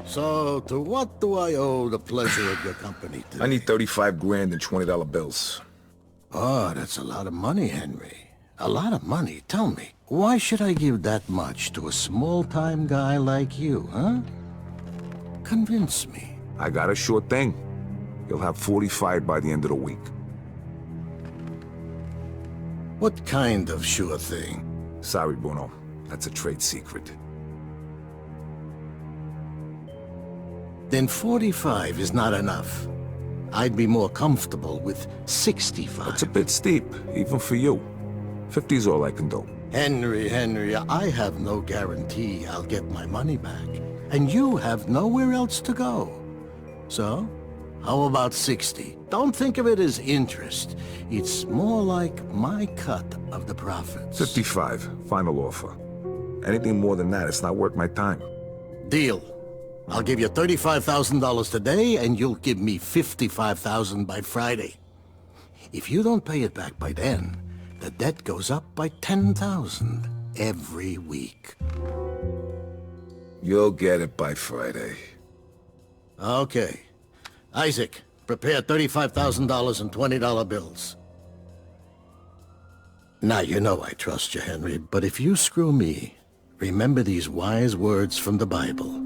So, to what do I owe the pleasure of your company today? I need 35 grand in $20 bills. Oh, that's a lot of money, Henry. A lot of money. Tell me, why should I give that much to a small-time guy like you, huh? Convince me. I got a sure thing. You'll have 45 by the end of the week. What kind of sure thing? Sorry, Bruno. That's a trade secret. Then 45 is not enough. I'd be more comfortable with 65. It's a bit steep, even for you. 50's all I can do. Henry, I have no guarantee I'll get my money back. And you have nowhere else to go. So, how about 60? Don't think of it as interest. It's more like my cut of the profits. 55, final offer. Anything more than that, it's not worth my time. Deal. I'll give you $35,000 today, and you'll give me $55,000 by Friday. If you don't pay it back by then, the debt goes up by $10,000 every week. You'll get it by Friday. Okay. Isaac, prepare $35,000 in $20 bills. Now, you know I trust you, Henry, but if you screw me, remember these wise words from the Bible.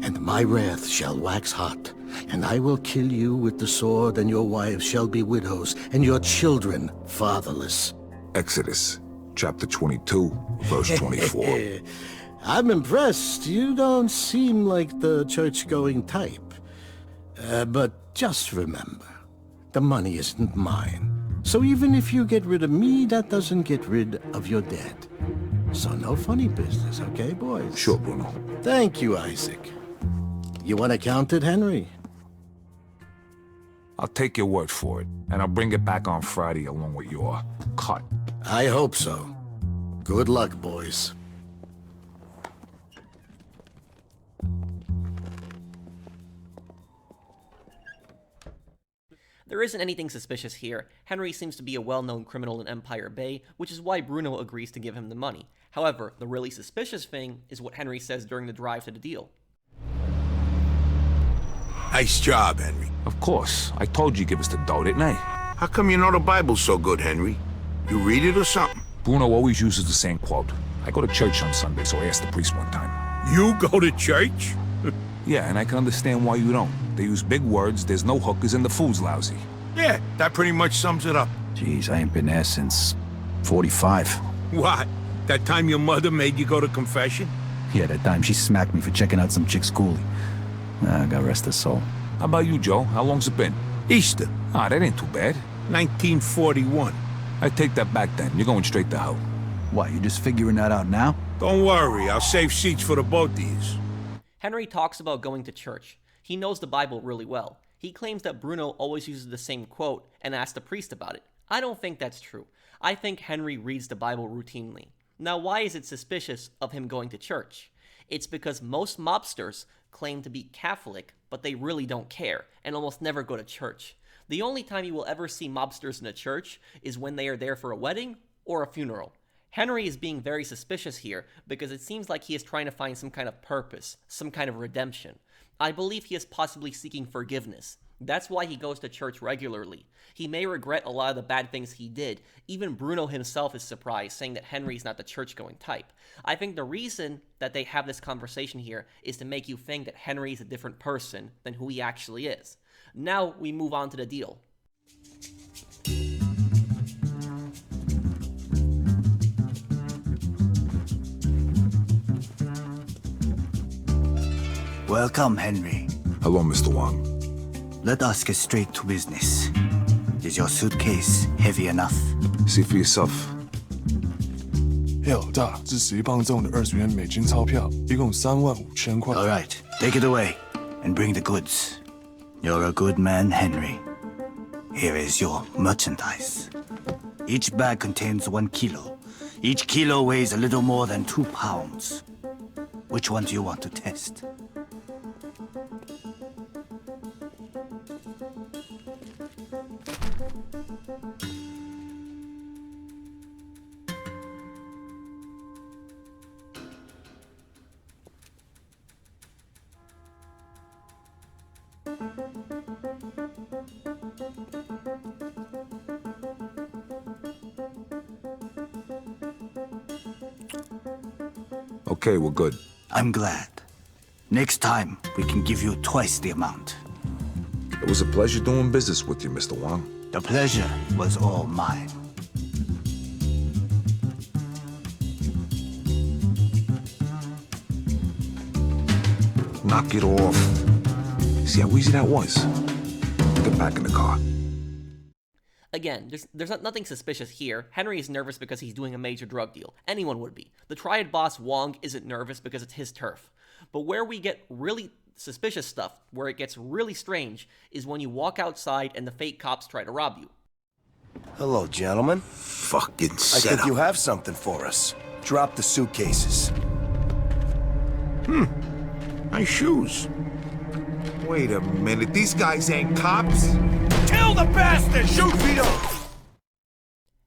And my wrath shall wax hot, and I will kill you with the sword, and your wives shall be widows, and your children fatherless. Exodus, chapter 22, verse 24. I'm impressed. You don't seem like the church-going type. But just remember, the money isn't mine. So even if you get rid of me, that doesn't get rid of your debt. So no funny business, okay, boys? Sure, Bruno. Thank you, Isaac. You want to count it, Henry? I'll take your word for it, and I'll bring it back on Friday along with your cut. I hope so. Good luck, boys. There isn't anything suspicious here. Henry seems to be a well-known criminal in Empire Bay, which is why Bruno agrees to give him the money. However, the really suspicious thing is what Henry says during the drive to the deal. Nice job, Henry. Of course. I told you give us the dough, didn't I? How come you know the Bible so good, Henry? You read it or something? Bruno always uses the same quote. I go to church on Sunday, so I asked the priest one time. You go to church? Yeah, and I can understand why you don't. They use big words, there's no hookers, and the food's lousy. Yeah, that pretty much sums it up. Jeez, I ain't been there since 45. What? That time your mother made you go to confession? Yeah, that time she smacked me for checking out some chick's coolie. God rest her soul. How about you, Joe? How long's it been? Easter. Ah, that ain't too bad. 1941. I take that back then. You're going straight to hell. What, you just figuring that out now? Don't worry, I'll save seats for the both of yous. Henry talks about going to church. He knows the Bible really well. He claims that Bruno always uses the same quote and asks the priest about it. I don't think that's true. I think Henry reads the Bible routinely. Now, why is it suspicious of him going to church? It's because most mobsters claim to be Catholic, but they really don't care and almost never go to church. The only time you will ever see mobsters in a church is when they are there for a wedding or a funeral. Henry is being very suspicious here because it seems like he is trying to find some kind of purpose, some kind of redemption. I believe he is possibly seeking forgiveness. That's why he goes to church regularly. He may regret a lot of the bad things he did. Even Bruno himself is surprised, saying that Henry's not the church-going type. I think the reason that they have this conversation here is to make you think that Henry is a different person than who he actually is. Now we move on to the deal. Welcome, Henry. Hello, Mr. Wang. Let us get straight to business. Is your suitcase heavy enough? See for yourself. Hell 大支持棒中的20元美金钞票，一共35000块。 All right, take it away and bring the goods. You're a good man, Henry. Here is your merchandise. Each bag contains 1 kilo. Each kilo weighs a little more than 2 pounds. Which one do you want to test? Okay, we're good. I'm glad. Next time, we can give you twice the amount. It was a pleasure doing business with you, Mr. Wang. The pleasure was all mine. Knock it off. See how easy that was? Get back in the car. Again, there's nothing suspicious here. Henry is nervous because he's doing a major drug deal. Anyone would be. The Triad boss Wong isn't nervous because it's his turf. But where we get really suspicious stuff, where it gets really strange, is when you walk outside and the fake cops try to rob you. Hello, gentlemen. Fucking I setup. think you have something for us. Drop the suitcases. Nice shoes. Wait a minute, these guys ain't cops? Kill the bastard! Shoot, Vito!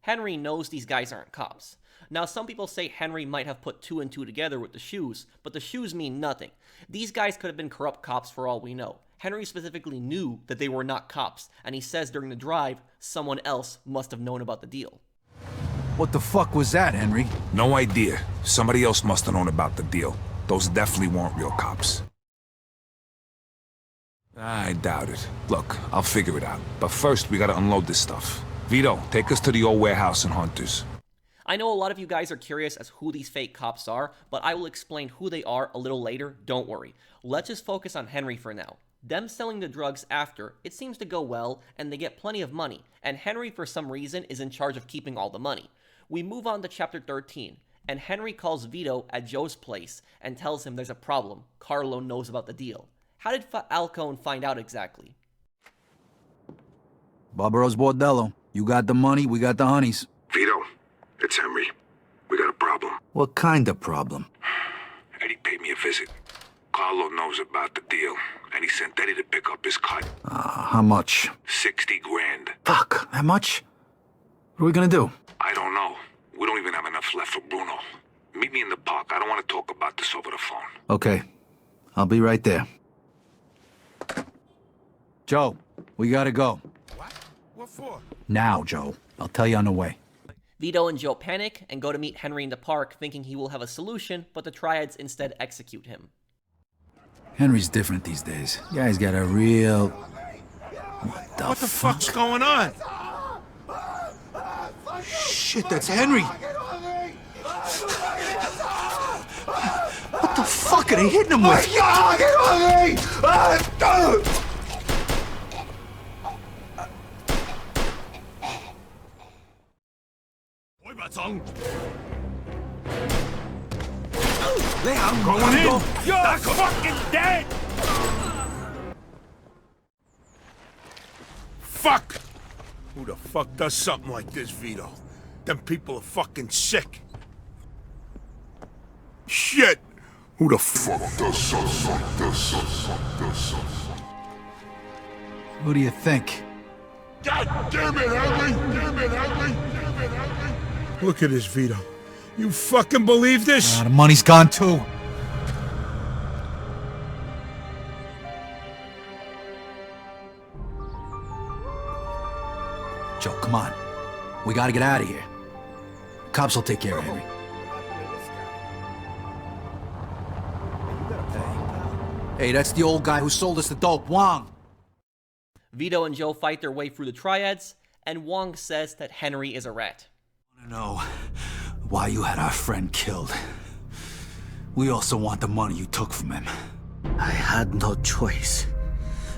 Henry knows these guys aren't cops. Now, some people say Henry might have put 2 and 2 together with the shoes, but the shoes mean nothing. These guys could have been corrupt cops for all we know. Henry specifically knew that they were not cops, and he says during the drive, someone else must have known about the deal. What the fuck was that, Henry? No idea. Somebody else must have known about the deal. Those definitely weren't real cops. I doubt it. Look, I'll figure it out. But first, we gotta unload this stuff. Vito, take us to the old warehouse in Hunters. I know a lot of you guys are curious as who these fake cops are, but I will explain who they are a little later, don't worry. Let's just focus on Henry for now. Them selling the drugs after, it seems to go well, and they get plenty of money, and Henry for some reason is in charge of keeping all the money. We move on to chapter 13, and Henry calls Vito at Joe's place and tells him there's a problem. Carlo knows about the deal. How did Alcone find out exactly? Barbaro's Bordello. You got the money, we got the honeys. Vito, it's Henry. We got a problem. What kind of problem? Eddie paid me a visit. Carlo knows about the deal, and he sent Eddie to pick up his cut. How much? 60 grand. Fuck, that much? What are we gonna do? I don't know. We don't even have enough left for Bruno. Meet me in the park. I don't want to talk about this over the phone. Okay, I'll be right there. Joe, we gotta go. What? What for? Now, Joe. I'll tell you on the way. Vito and Joe panic and go to meet Henry in the park, thinking he will have a solution, but the Triads instead execute him. Henry's different these days. Guy's got a real... What the fuck's going on? Shit, that's Henry! What the fuck are they hitting him with? Get on me! Going in! You're fucking dead! Fuck! Who the fuck does something like this, Vito? Them people are fucking sick. Shit! Who the fuck does something like this? What do you think? God damn it, Henry! Damn it, Henry! Damn it, Henry! Look at this, Vito. You fucking believe this? The money's gone too. Joe, come on. We gotta get out of here. Cops will take care of Henry. Hey, that's the old guy who sold us the dope, Wong. Vito and Joe fight their way through the Triads, and Wong says that Henry is a rat. I want to know why you had our friend killed. We also want the money you took from him. I had no choice.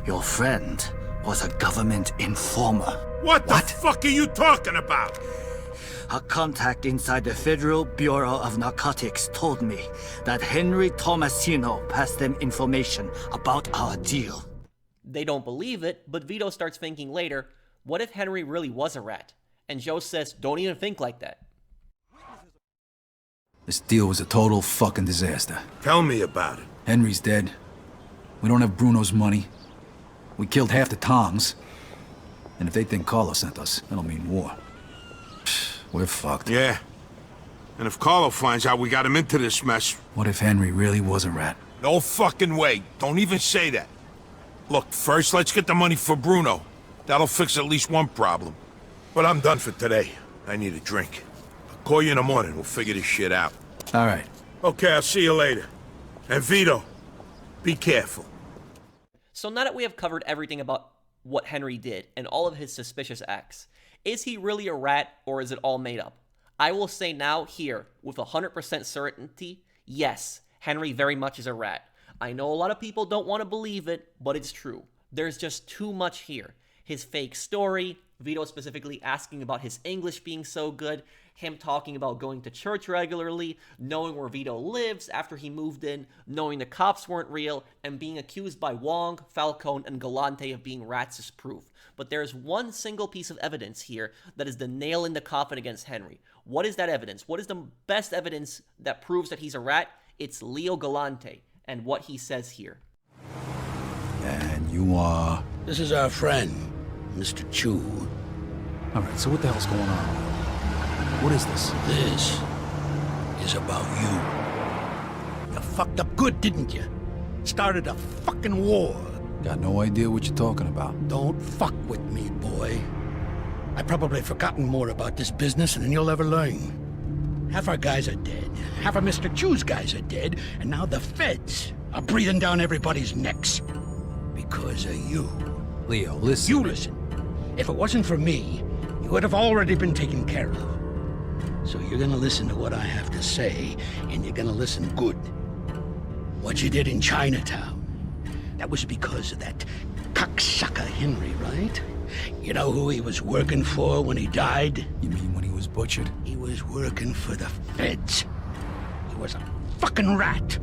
Your friend was a government informer. What the fuck are you talking about? A contact inside the Federal Bureau of Narcotics told me that Henry Tomasino passed them information about our deal. They don't believe it, but Vito starts thinking later, what if Henry really was a rat? And Joe says, don't even think like that. This deal was a total fucking disaster. Tell me about it. Henry's dead. We don't have Bruno's money. We killed half the Tongs. And if they think Carlo sent us, that'll mean war. We're fucked. Yeah. And if Carlo finds out we got him into this mess... What if Henry really was a rat? No fucking way. Don't even say that. Look, first let's get the money for Bruno. That'll fix at least one problem. But I'm done for today. I need a drink. I'll call you in the morning. We'll figure this shit out. All right. Okay, I'll see you later. And Vito, be careful. So now that we have covered everything about what Henry did and all of his suspicious acts, is he really a rat or is it all made up? I will say now here, with 100% certainty, yes, Henry very much is a rat. I know a lot of people don't want to believe it, but it's true. There's just too much here. His fake story, Vito specifically asking about his English being so good, him talking about going to church regularly, knowing where Vito lives after he moved in, knowing the cops weren't real, and being accused by Wong, Falcone, and Galante of being rats is proof. But there's one single piece of evidence here that is the nail in the coffin against Henry. What is that evidence? What is the best evidence that proves that he's a rat? It's Leo Galante and what he says here. And you are... This is our friend, Mr. Chu. All right, so what the hell's going on? What is this? This is about you. You fucked up good, didn't you? Started a fucking war. Got no idea what you're talking about. Don't fuck with me, boy. I've probably forgotten more about this business than you'll ever learn. Half our guys are dead. Half of Mr. Chu's guys are dead. And now the feds are breathing down everybody's necks. Because of you. Leo, listen. You listen. If it wasn't for me, you would have already been taken care of. So you're gonna listen to what I have to say, and you're gonna listen good. What you did in Chinatown, that was because of that cocksucker Henry, right? You know who he was working for when he died? You mean when he was butchered? He was working for the feds. He was a fucking rat.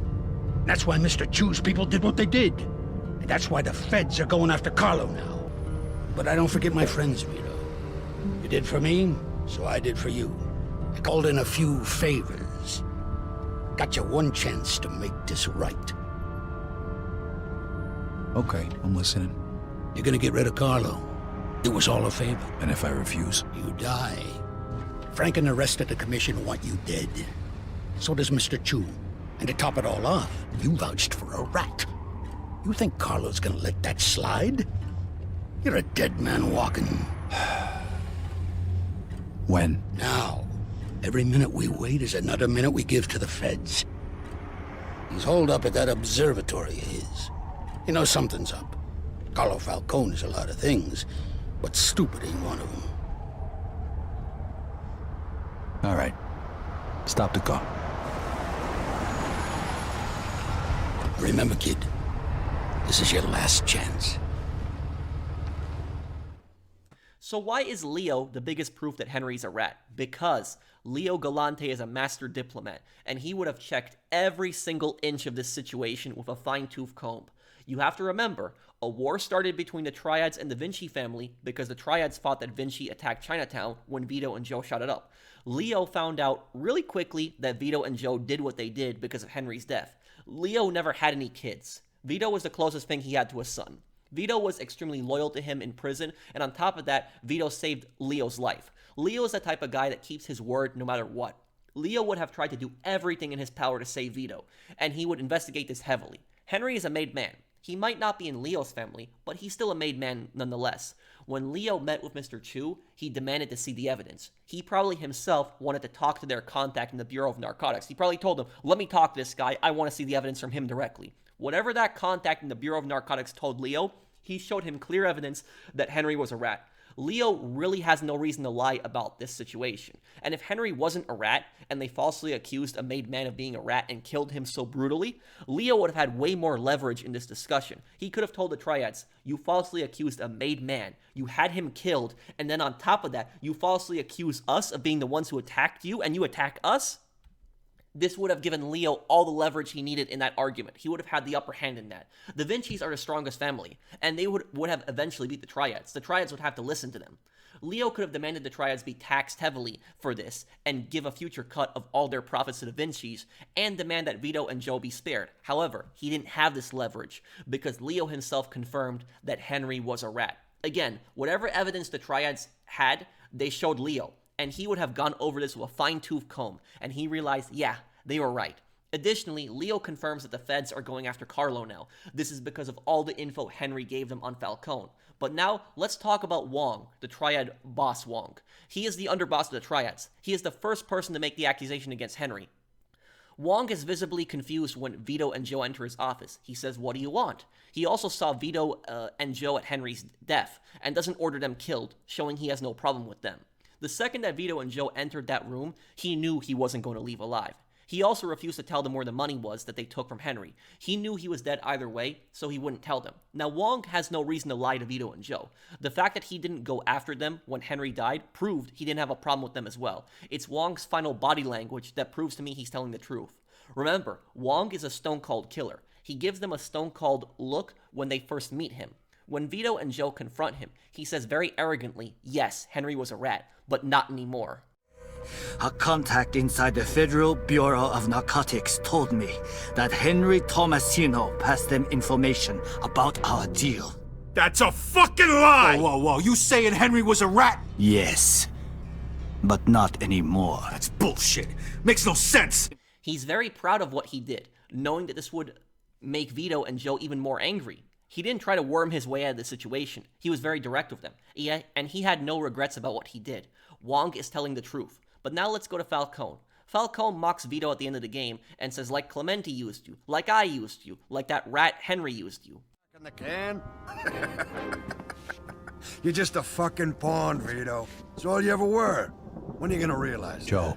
That's why Mr. Chu's people did what they did. And that's why the feds are going after Carlo now. But I don't forget my friends, Vito. You did for me, so I did for you. I called in a few favors. Got you one chance to make this right. Okay, I'm listening. You're gonna get rid of Carlo. Do us all a favor. And if I refuse? You die. Frank and the rest of the commission want you dead. So does Mr. Chu. And to top it all off, you vouched for a rat. You think Carlo's gonna let that slide? You're a dead man walking. When? Now. Every minute we wait is another minute we give to the feds. He's holed up at that observatory of his. You know something's up. Carlo Falcone is a lot of things, but stupid ain't one of them. All right. Stop the car. Remember, kid, this is your last chance. So why is Leo the biggest proof that Henry's a rat? Because Leo Galante is a master diplomat, and he would have checked every single inch of this situation with a fine-tooth comb. You have to remember, a war started between the Triads and the Vinci family because the Triads thought that Vinci attacked Chinatown when Vito and Joe shot it up. Leo found out really quickly that Vito and Joe did what they did because of Henry's death. Leo never had any kids. Vito was the closest thing he had to a son. Vito was extremely loyal to him in prison, and on top of that, Vito saved Leo's life. Leo is the type of guy that keeps his word no matter what. Leo would have tried to do everything in his power to save Vito, and he would investigate this heavily. Henry is a made man. He might not be in Leo's family, but he's still a made man nonetheless. When Leo met with Mr. Chu, he demanded to see the evidence. He probably himself wanted to talk to their contact in the Bureau of Narcotics. He probably told them, let me talk to this guy, I want to see the evidence from him directly. Whatever that contact in the Bureau of Narcotics told Leo, he showed him clear evidence that Henry was a rat. Leo really has no reason to lie about this situation. And if Henry wasn't a rat, and they falsely accused a made man of being a rat and killed him so brutally, Leo would have had way more leverage in this discussion. He could have told the Triads, you falsely accused a made man, you had him killed, and then on top of that, you falsely accuse us of being the ones who attacked you, and you attack us? This would have given Leo all the leverage he needed in that argument. He would have had the upper hand in that. The Vincis are the strongest family, and they would have eventually beat the Triads. The Triads would have to listen to them. Leo could have demanded the Triads be taxed heavily for this and give a future cut of all their profits to the Vincis and demand that Vito and Joe be spared. However, he didn't have this leverage because Leo himself confirmed that Henry was a rat. Again, whatever evidence the Triads had, they showed Leo, and he would have gone over this with a fine-tooth comb, and he realized, yeah, they were right. Additionally, Leo confirms that the feds are going after Carlo now. This is because of all the info Henry gave them on Falcone. But now, let's talk about Wong, the Triad boss Wong. He is the underboss of the Triads. He is the first person to make the accusation against Henry. Wong is visibly confused when Vito and Joe enter his office. He says, what do you want? He also saw Vito and Joe at Henry's death, and doesn't order them killed, showing he has no problem with them. The second that Vito and Joe entered that room, he knew he wasn't going to leave alive. He also refused to tell them where the money was that they took from Henry. He knew he was dead either way, so he wouldn't tell them. Now, Wong has no reason to lie to Vito and Joe. The fact that he didn't go after them when Henry died proved he didn't have a problem with them as well. It's Wong's final body language that proves to me he's telling the truth. Remember, Wong is a stone-cold killer. He gives them a stone-cold look when they first meet him. When Vito and Joe confront him, he says very arrogantly, yes, Henry was a rat, but not anymore. A contact inside the Federal Bureau of Narcotics told me that Henry Tomasino passed them information about our deal. That's a fucking lie! Whoa, whoa, whoa. You saying Henry was a rat? Yes, but not anymore. That's bullshit. Makes no sense. He's very proud of what he did, knowing that this would make Vito and Joe even more angry. He didn't try to worm his way out of the situation. He was very direct with them, and he had no regrets about what he did. Wong is telling the truth. But now let's go to Falcone. Falcone mocks Vito at the end of the game and says, like Clemente used you, like I used you, like that rat Henry used you. In the can? You're just a fucking pawn, Vito. That's all you ever were. When are you gonna realize Joe,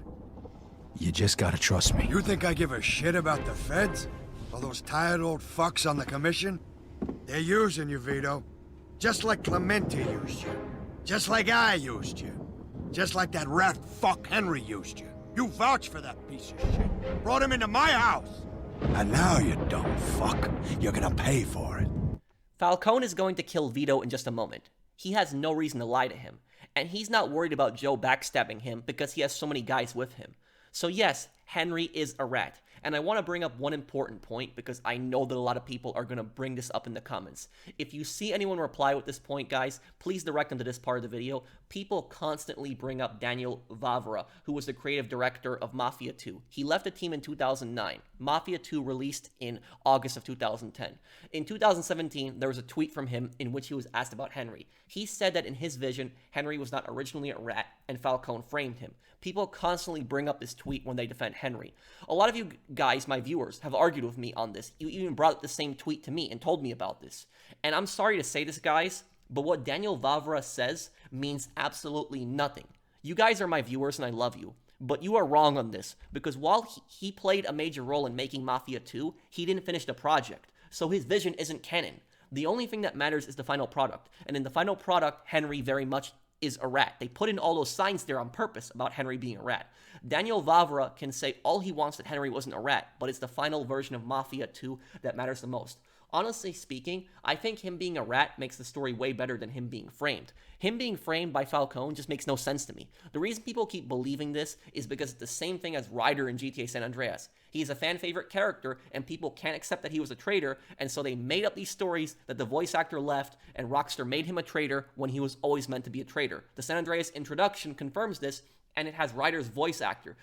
you just gotta trust me. You think I give a shit about the feds? All those tired old fucks on the commission? They're using you, Vito. Just like Clemente used you. Just like I used you. Just like that rat fuck Henry used you. You vouched for that piece of shit. Brought him into my house. And now, you dumb fuck, you're gonna pay for it. Falcone is going to kill Vito in just a moment. He has no reason to lie to him. And he's not worried about Joe backstabbing him because he has so many guys with him. So yes, Henry is a rat. And I want to bring up one important point because I know that a lot of people are going to bring this up in the comments. If you see anyone reply with this point, guys, please direct them to this part of the video. People constantly bring up Daniel Vavra, who was the creative director of Mafia 2. He left the team in 2009. Mafia 2 released in August of 2010. In 2017, there was a tweet from him in which he was asked about Henry. He said that in his vision, Henry was not originally a rat and Falcone framed him. People constantly bring up this tweet when they defend Henry. A lot of you guys, my viewers, have argued with me on this. You even brought up the same tweet to me and told me about this. And I'm sorry to say this, guys, but what Daniel Vavra says means absolutely nothing. You guys are my viewers and I love you, but you are wrong on this, because while he played a major role in making Mafia 2, he didn't finish the project, so his vision isn't canon. The only thing that matters is the final product, and in the final product, Henry very much is a rat. They put in all those signs there on purpose about Henry being a rat. Daniel Vavra can say all he wants that Henry wasn't a rat, but it's the final version of Mafia 2 that matters the most. Honestly speaking, I think him being a rat makes the story way better than him being framed. Him being framed by Falcone just makes no sense to me. The reason people keep believing this is because it's the same thing as Ryder in GTA San Andreas. He's a fan favorite character and people can't accept that he was a traitor, and so they made up these stories that the voice actor left and Rockstar made him a traitor when he was always meant to be a traitor. The San Andreas introduction confirms this, and it has Ryder's voice actor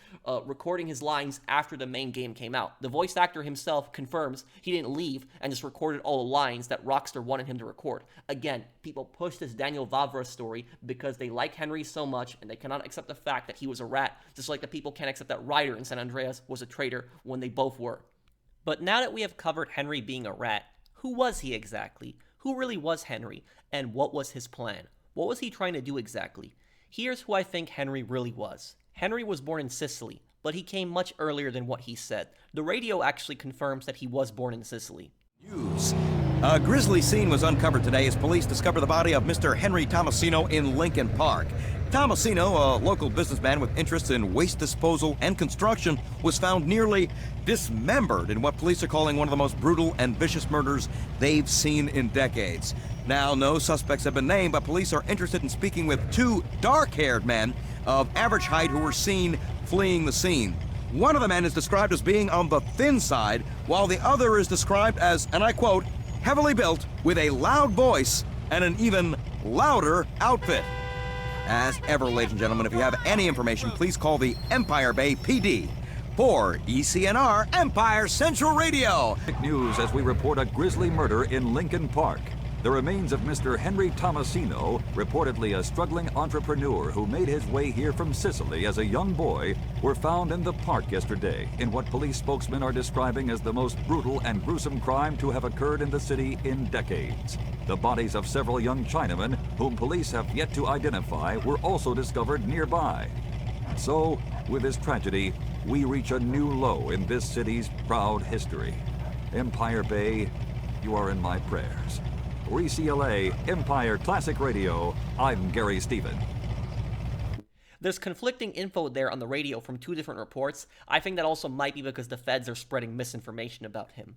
recording his lines after the main game came out. The voice actor himself confirms he didn't leave and just recorded all the lines that Rockstar wanted him to record. Again, people push this Daniel Vavra story because they like Henry so much and they cannot accept the fact that he was a rat, just like the people can't accept that Ryder in San Andreas was a traitor when they both were. But now that we have covered Henry being a rat, who was he exactly? Who really was Henry? And what was his plan? What was he trying to do exactly? Here's who I think Henry really was. Henry was born in Sicily, but he came much earlier than what he said. The radio actually confirms that he was born in Sicily. News. A grisly scene was uncovered today as police discovered the body of Mr. Henry Tomasino in Lincoln Park. Tomasino, a local businessman with interests in waste disposal and construction, was found nearly dismembered in what police are calling one of the most brutal and vicious murders they've seen in decades. Now, no suspects have been named, but police are interested in speaking with two dark-haired men of average height who were seen fleeing the scene. One of the men is described as being on the thin side, while the other is described as, and I quote, heavily built with a loud voice and an even louder outfit. As ever, ladies and gentlemen, if you have any information, please call the Empire Bay PD. For ECNR Empire Central Radio. News as we report a grisly murder in Lincoln Park. The remains of Mr. Henry Tomasino, reportedly a struggling entrepreneur who made his way here from Sicily as a young boy, were found in the park yesterday in what police spokesmen are describing as the most brutal and gruesome crime to have occurred in the city in decades. The bodies of several young Chinamen, whom police have yet to identify, were also discovered nearby. So, with this tragedy, we reach a new low in this city's proud history. Empire Bay, you are in my prayers. For ECLA, Empire Classic Radio, I'm Gary Stephen. There's conflicting info there on the radio from two different reports. I think that also might be because the feds are spreading misinformation about him.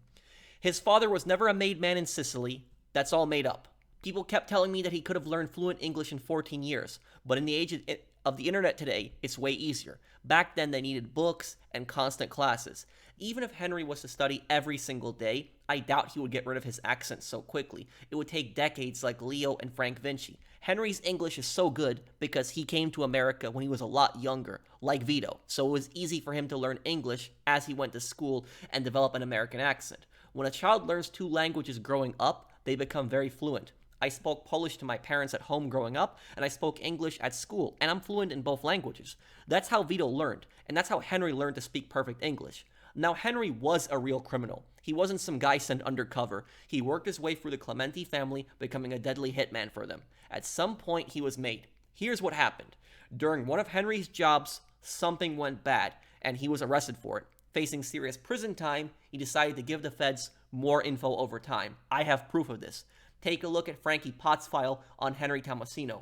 His father was never a made man in Sicily. That's all made up. People kept telling me that he could have learned fluent English in 14 years, but in the age of the internet today, it's way easier. Back then, they needed books and constant classes. Even if Henry was to study every single day, I doubt he would get rid of his accent so quickly. It would take decades like Leo and Frank Vinci. Henry's English is so good because he came to America when he was a lot younger, like Vito, so it was easy for him to learn English as he went to school and develop an American accent. When a child learns two languages growing up, they become very fluent. I spoke Polish to my parents at home growing up, and I spoke English at school, and I'm fluent in both languages. That's how Vito learned, and that's how Henry learned to speak perfect English. Now, Henry was a real criminal. He wasn't some guy sent undercover. He worked his way through the Clemente family, becoming a deadly hitman for them. At some point, he was made. Here's what happened. During one of Henry's jobs, something went bad, and he was arrested for it. Facing serious prison time, he decided to give the feds more info over time. I have proof of this. Take a look at Frankie Potts' file on Henry Tomasino.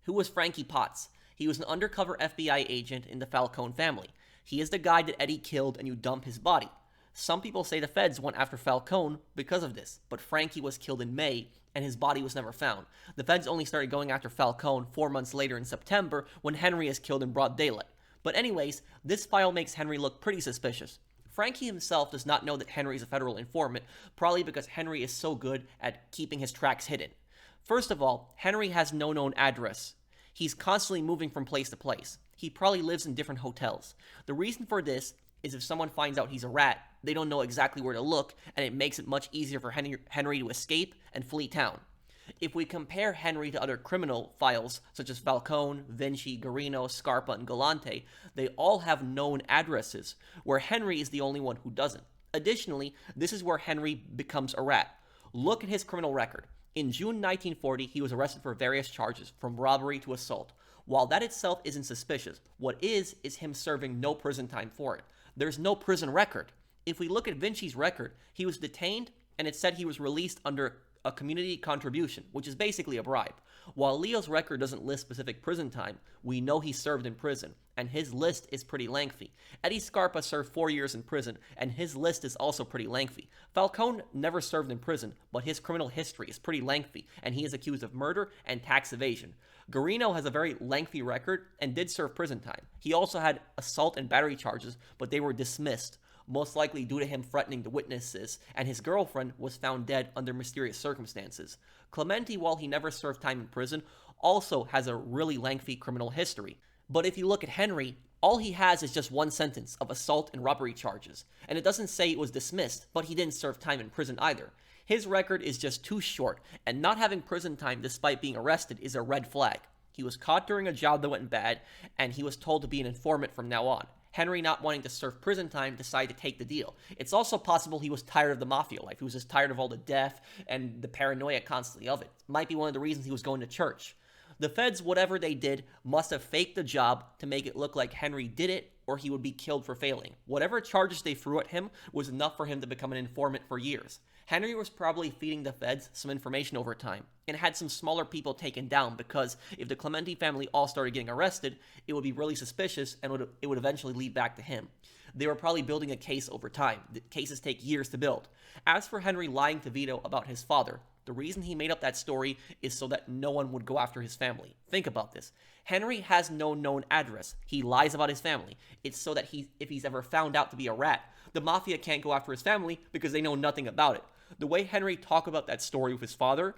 Who was Frankie Potts? He was an undercover FBI agent in the Falcone family. He is the guy that Eddie killed and you dump his body. Some people say the feds went after Falcone because of this, but Frankie was killed in May and his body was never found. The feds only started going after Falcone 4 months later in September when Henry is killed in broad daylight. But anyways, this file makes Henry look pretty suspicious. Frankie himself does not know that Henry is a federal informant, probably because Henry is so good at keeping his tracks hidden. First of all, Henry has no known address. He's constantly moving from place to place. He probably lives in different hotels. The reason for this is if someone finds out he's a rat, they don't know exactly where to look, and it makes it much easier for Henry to escape and flee town. If we compare Henry to other criminal files, such as Falcone, Vinci, Garino, Scarpa, and Galante, they all have known addresses, where Henry is the only one who doesn't. Additionally, this is where Henry becomes a rat. Look at his criminal record. In June 1940, he was arrested for various charges, from robbery to assault. While that itself isn't suspicious, what is him serving no prison time for it. There's no prison record. If we look at Vinci's record, he was detained, and it said he was released under a community contribution, which is basically a bribe. While Leo's record doesn't list specific prison time, we know he served in prison, and his list is pretty lengthy. Eddie Scarpa served 4 years in prison, and his list is also pretty lengthy. Falcone never served in prison, but his criminal history is pretty lengthy, and he is accused of murder and tax evasion. Garino has a very lengthy record and did serve prison time. He also had assault and battery charges, but they were dismissed, most likely due to him threatening the witnesses, and his girlfriend was found dead under mysterious circumstances. Clemente, while he never served time in prison, also has a really lengthy criminal history. But if you look at Henry, all he has is just one sentence of assault and robbery charges, and it doesn't say it was dismissed, but he didn't serve time in prison either. His record is just too short, and not having prison time despite being arrested is a red flag. He was caught during a job that went bad, and he was told to be an informant from now on. Henry, not wanting to serve prison time, decided to take the deal. It's also possible he was tired of the Mafia life. He was just tired of all the death and the paranoia constantly of it. Might be one of the reasons he was going to church. The feds, whatever they did, must have faked the job to make it look like Henry did it, or he would be killed for failing. Whatever charges they threw at him was enough for him to become an informant for years. Henry was probably feeding the feds some information over time, and had some smaller people taken down, because if the Clemente family all started getting arrested, it would be really suspicious, and it would eventually lead back to him. They were probably building a case over time. The cases take years to build. As for Henry lying to Vito about his father, the reason he made up that story is so that no one would go after his family. Think about this. Henry has no known address. He lies about his family. It's so that if he's ever found out to be a rat, the Mafia can't go after his family because they know nothing about it. The way Henry talked about that story with his father,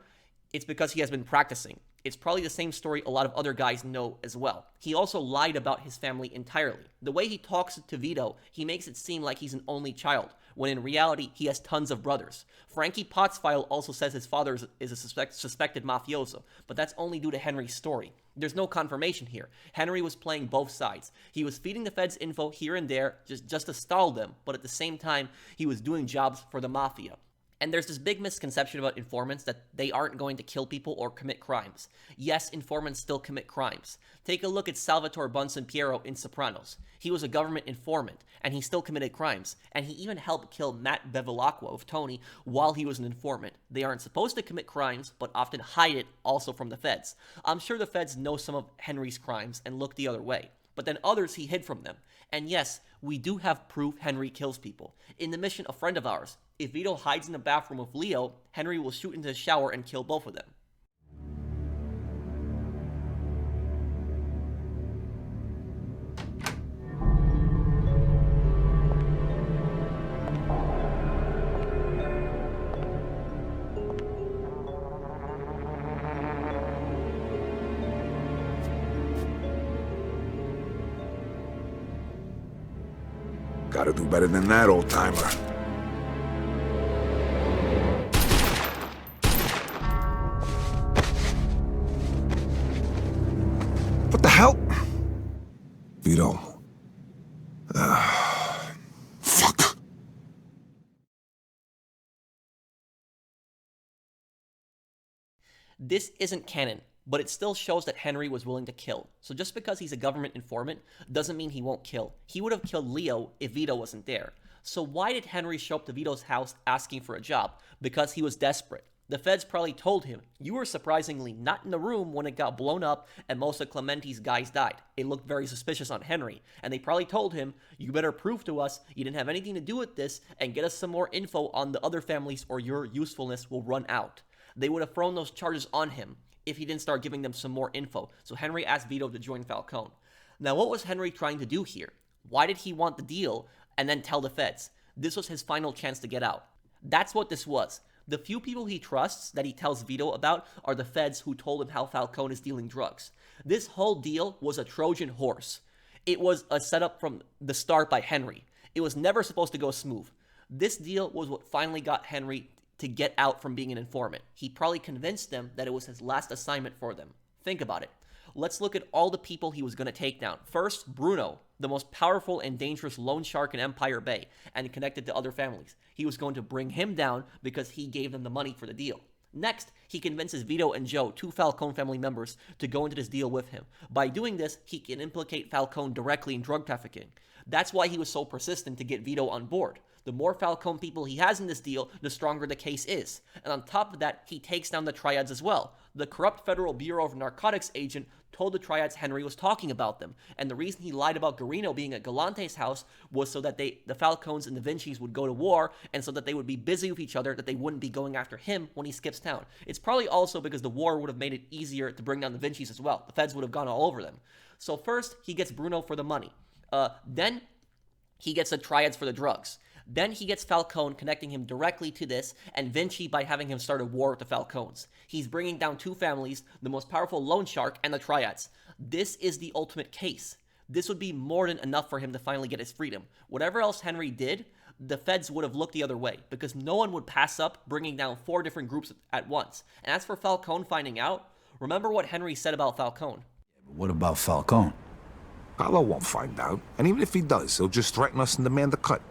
it's because he has been practicing. It's probably the same story a lot of other guys know as well. He also lied about his family entirely. The way he talks to Vito, he makes it seem like he's an only child, when in reality, he has tons of brothers. Frankie Potts' file also says his father is a suspected mafioso, but that's only due to Henry's story. There's no confirmation here. Henry was playing both sides. He was feeding the feds info here and there just to stall them, but at the same time, he was doing jobs for the Mafia. And there's this big misconception about informants that they aren't going to kill people or commit crimes. Yes, informants still commit crimes. Take a look at Salvatore Bunsen Piero in Sopranos. He was a government informant, and he still committed crimes. And he even helped kill Matt Bevilacqua of Tony while he was an informant. They aren't supposed to commit crimes, but often hide it also from the feds. I'm sure the feds know some of Henry's crimes and look the other way. But then others he hid from them. And yes, we do have proof Henry kills people. In the mission A Friend of Ours, if Vito hides in the bathroom with Leo, Henry will shoot into the shower and kill both of them. Gotta do better than that, old-timer. What the hell? Vito. Fuck. This isn't canon, but it still shows that Henry was willing to kill. So just because he's a government informant doesn't mean he won't kill. He would have killed Leo if Vito wasn't there. So why did Henry show up to Vito's house asking for a job? Because he was desperate. The feds probably told him, you were surprisingly not in the room when it got blown up and most of Clemente's guys died. It looked very suspicious on Henry. And they probably told him, you better prove to us you didn't have anything to do with this and get us some more info on the other families or your usefulness will run out. They would have thrown those charges on him if he didn't start giving them some more info. So Henry asked Vito to join Falcone. Now, what was Henry trying to do here? Why did he want the deal and then tell the feds? This was his final chance to get out. That's what this was. The few people he trusts that he tells Vito about are the feds who told him how Falcone is dealing drugs. This whole deal was a Trojan horse. It was a setup from the start by Henry. It was never supposed to go smooth. This deal was what finally got Henry to get out from being an informant. He probably convinced them that it was his last assignment for them. Think about it. Let's look at all the people he was going to take down. First, Bruno, the most powerful and dangerous loan shark in Empire Bay, and connected to other families. He was going to bring him down because he gave them the money for the deal. Next, he convinces Vito and Joe, two Falcone family members, to go into this deal with him. By doing this, he can implicate Falcone directly in drug trafficking. That's why he was so persistent to get Vito on board. The more Falcone people he has in this deal, the stronger the case is. And on top of that, he takes down the Triads as well. The corrupt Federal Bureau of Narcotics agent told the Triads Henry was talking about them. And the reason he lied about Garino being at Galante's house was so that the Falcones and the Vincis would go to war, and so that they would be busy with each other, that they wouldn't be going after him when he skips town. It's probably also because the war would have made it easier to bring down the Vincis as well. The feds would have gone all over them. So first, he gets Bruno for the money. Then he gets the Triads for the drugs. Then he gets Falcone, connecting him directly to this, and Vinci by having him start a war with the Falcones. He's bringing down two families, the most powerful loan shark and the Triads. This is the ultimate case. This would be more than enough for him to finally get his freedom. Whatever else Henry did, the feds would have looked the other way, because no one would pass up bringing down 4 different groups at once. And as for Falcone finding out, remember what Henry said about Falcone. What about Falcone? Carlo won't find out, and even if he does, he'll just threaten us and demand a cut.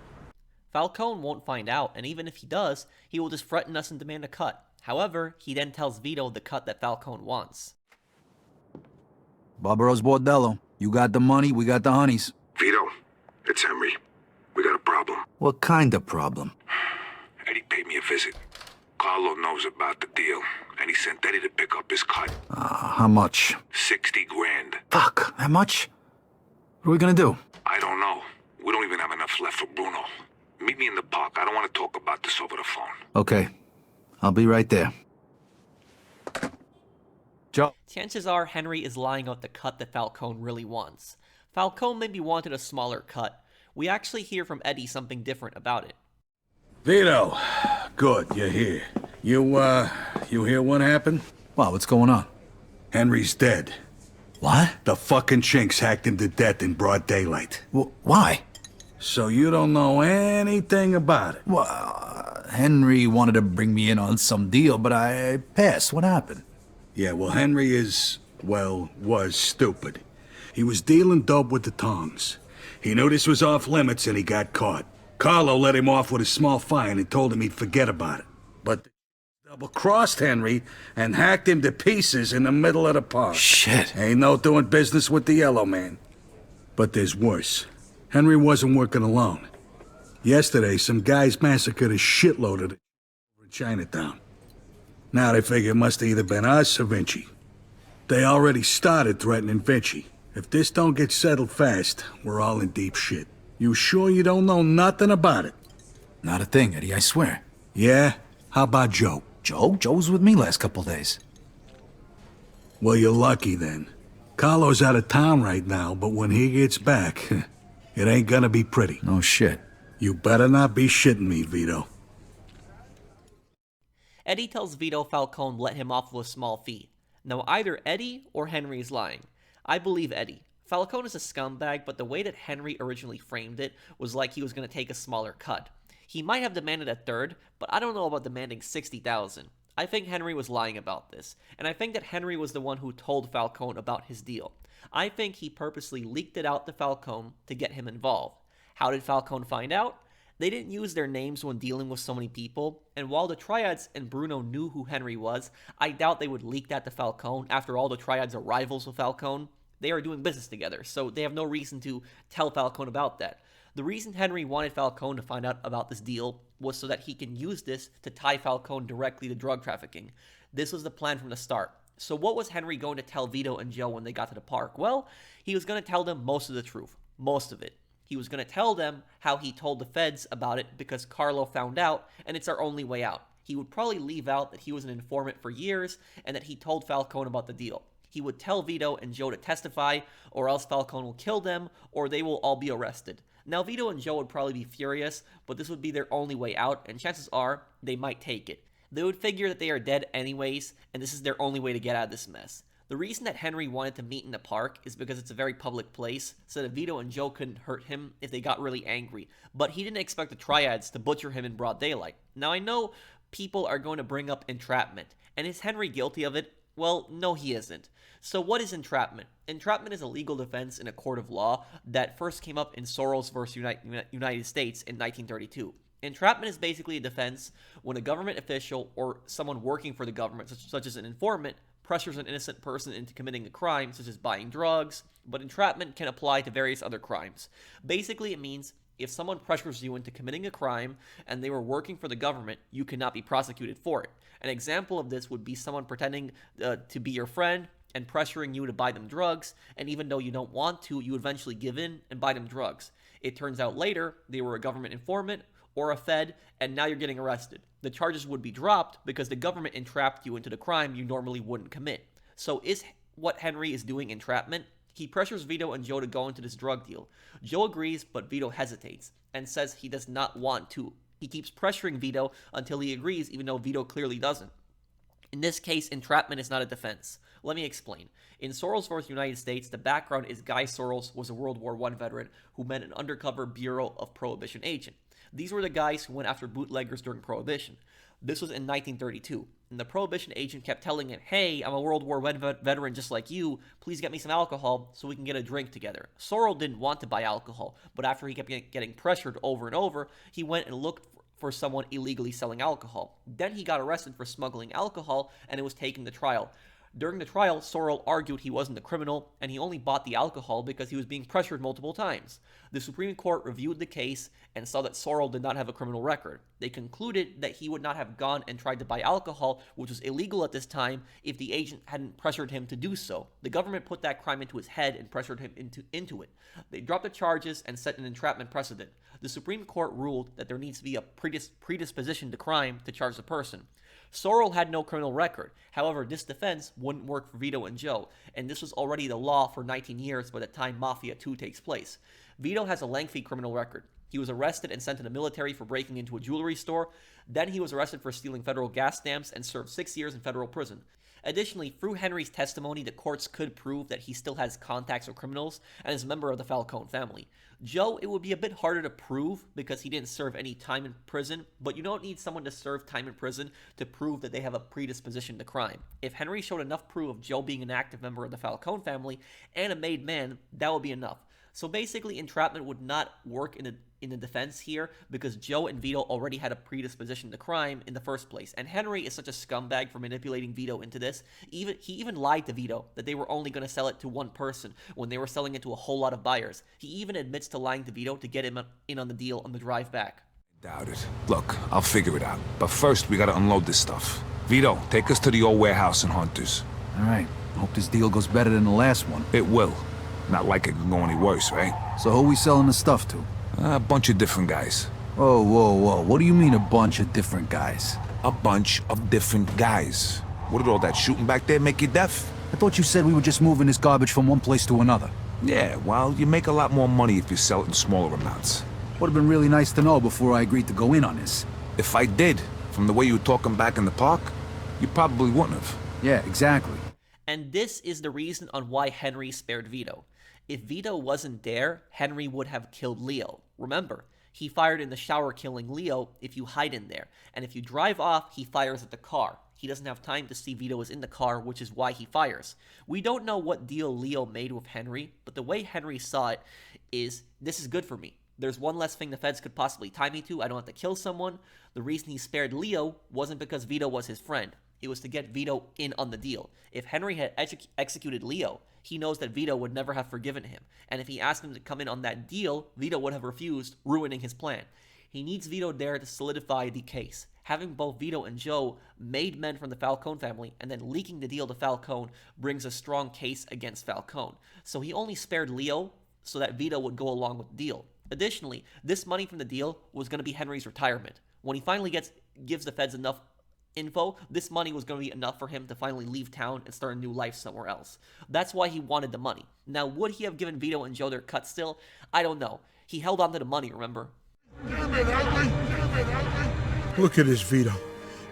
Falcone won't find out, and even if he does, he will just threaten us and demand a cut. However, he then tells Vito the cut that Falcone wants. Barbaro's Bordello. You got the money, we got the honeys. Vito, it's Henry. We got a problem. What kind of problem? Eddie paid me a visit. Carlo knows about the deal, and he sent Eddie to pick up his cut. How much? 60 grand. Fuck, that much? What are we gonna do? I don't know. We don't even have enough left for Bruno. Meet me in the park. I don't want to talk about this over the phone. Okay. I'll be right there. Joe. Chances are Henry is lying about the cut that Falcone really wants. Falcone maybe wanted a smaller cut. We actually hear from Eddie something different about it. Vito, good, you're here. You hear what happened? Wow, what's going on? Henry's dead. What? The fucking chinks hacked him to death in broad daylight. Why? So you don't know anything about it? Well, Henry wanted to bring me in on some deal, but I passed. What happened? Yeah, well, Henry was stupid. He was dealing dope with the tongs. He knew this was off limits and he got caught. Carlo let him off with a small fine and told him he'd forget about it. But they double-crossed Henry and hacked him to pieces in the middle of the park. Shit. Ain't no doing business with the Yellow Man. But there's worse. Henry wasn't working alone. Yesterday, some guys massacred a shitload of it over in Chinatown. Now they figure it must have either been us or Vinci. They already started threatening Vinci. If this don't get settled fast, we're all in deep shit. You sure you don't know nothing about it? Not a thing, Eddie, I swear. Yeah? How about Joe? Joe? Joe was with me last couple days. Well, you're lucky then. Carlo's out of town right now, but when he gets back, it ain't gonna be pretty. No shit. You better not be shitting me, Vito. Eddie tells Vito Falcone let him off with a small fee. Now either Eddie or Henry is lying. I believe Eddie. Falcone is a scumbag, but the way that Henry originally framed it was like he was going to take a smaller cut. He might have demanded a third, but I don't know about demanding 60,000. I think Henry was lying about this, and I think that Henry was the one who told Falcone about his deal. I think he purposely leaked it out to Falcone to get him involved. How did Falcone find out? They didn't use their names when dealing with so many people, and while the Triads and Bruno knew who Henry was, I doubt they would leak that to Falcone. After all, the Triads are rivals with Falcone. They are doing business together, so they have no reason to tell Falcone about that. The reason Henry wanted Falcone to find out about this deal was so that he can use this to tie Falcone directly to drug trafficking. This was the plan from the start. So what was Henry going to tell Vito and Joe when they got to the park? Well, he was going to tell them most of the truth. Most of it. He was going to tell them how he told the feds about it because Carlo found out, and it's our only way out. He would probably leave out that he was an informant for years and that he told Falcone about the deal. He would tell Vito and Joe to testify, or else Falcone will kill them, or they will all be arrested. Now, Vito and Joe would probably be furious, but this would be their only way out, and chances are they might take it. They would figure that they are dead anyways, and this is their only way to get out of this mess. The reason that Henry wanted to meet in the park is because it's a very public place, so that Vito and Joe couldn't hurt him if they got really angry. But he didn't expect the Triads to butcher him in broad daylight. Now, I know people are going to bring up entrapment, and is Henry guilty of it? Well, no, he isn't. So what is entrapment? Entrapment is a legal defense in a court of law that first came up in Soros versus United States in 1932. Entrapment is basically a defense when a government official or someone working for the government, such as an informant, pressures an innocent person into committing a crime, such as buying drugs, but entrapment can apply to various other crimes. Basically, it means if someone pressures you into committing a crime and they were working for the government, you cannot be prosecuted for it. An example of this would be someone pretending to be your friend and pressuring you to buy them drugs, and even though you don't want to, you eventually give in and buy them drugs. It turns out later they were a government informant or a fed, and now you're getting arrested. The charges would be dropped because the government entrapped you into the crime you normally wouldn't commit. So is what Henry is doing entrapment? He pressures Vito and Joe to go into this drug deal. Joe agrees, but Vito hesitates and says he does not want to. He keeps pressuring Vito until he agrees, even though Vito clearly doesn't. In this case, entrapment is not a defense. Let me explain. In Sorrells vs. United States, the background is Guy Sorrells was a World War I veteran who met an undercover Bureau of Prohibition agent. These were the guys who went after bootleggers during Prohibition. This was in 1932, and the Prohibition agent kept telling him, "Hey, I'm a World War I veteran just like you, please get me some alcohol so we can get a drink together." Sorrell didn't want to buy alcohol, but after he kept getting pressured over and over, he went and looked for someone illegally selling alcohol. Then he got arrested for smuggling alcohol, and it was taken to trial. During the trial, Sorrell argued he wasn't a criminal, and he only bought the alcohol because he was being pressured multiple times. The Supreme Court reviewed the case and saw that Sorrell did not have a criminal record. They concluded that he would not have gone and tried to buy alcohol, which was illegal at this time, if the agent hadn't pressured him to do so. The government put that crime into his head and pressured him into it. They dropped the charges and set an entrapment precedent. The Supreme Court ruled that there needs to be a predisposition to crime to charge the person. Sorrell had no criminal record. However, this defense wouldn't work for Vito and Joe, and this was already the law for 19 years by the time Mafia 2 takes place. Vito has a lengthy criminal record. He was arrested and sent to the military for breaking into a jewelry store. Then he was arrested for stealing federal gas stamps and served 6 years in federal prison. Additionally, through Henry's testimony, the courts could prove that he still has contacts with criminals and is a member of the Falcone family. Joe, it would be a bit harder to prove because he didn't serve any time in prison, but you don't need someone to serve time in prison to prove that they have a predisposition to crime. If Henry showed enough proof of Joe being an active member of the Falcone family and a made man, that would be enough. So basically, entrapment would not work in the defense here because Joe and Vito already had a predisposition to crime in the first place. And Henry is such a scumbag for manipulating Vito into this. He even lied to Vito that they were only going to sell it to one person when they were selling it to a whole lot of buyers. He even admits to lying to Vito to get him in on the deal on the drive back. Doubt it. Look, I'll figure it out. But first, we gotta unload this stuff. Vito, take us to the old warehouse in Hunters. All right. Hope this deal goes better than the last one. It will. Not like it can go any worse, right? So who we selling the stuff to? A bunch of different guys. Whoa, whoa, whoa. What do you mean a bunch of different guys? A bunch of different guys. What did all that shooting back there make you deaf? I thought you said we were just moving this garbage from one place to another. Yeah, well, you make a lot more money if you sell it in smaller amounts. Would have been really nice to know before I agreed to go in on this. If I did, from the way you were talking back in the park, you probably wouldn't have. Yeah, exactly. And this is the reason on why Henry spared Vito. If Vito wasn't there, Henry would have killed Leo. Remember, he fired in the shower killing Leo if you hide in there. And if you drive off, he fires at the car. He doesn't have time to see Vito is in the car, which is why he fires. We don't know what deal Leo made with Henry, but the way Henry saw it is, this is good for me. There's one less thing the feds could possibly tie me to. I don't have to kill someone. The reason he spared Leo wasn't because Vito was his friend. It was to get Vito in on the deal. If Henry had executed Leo, he knows that Vito would never have forgiven him. And if he asked him to come in on that deal, Vito would have refused, ruining his plan. He needs Vito there to solidify the case. Having both Vito and Joe made men from the Falcone family and then leaking the deal to Falcone brings a strong case against Falcone. So he only spared Leo so that Vito would go along with the deal. Additionally, this money from the deal was going to be Henry's retirement. When he finally gives the feds enough info, this money was going to be enough for him to finally leave town and start a new life somewhere else. That's why he wanted the money. Now, would he have given Vito and Joe their cut still? I don't know. He held on to the money, remember? Look at this, Vito.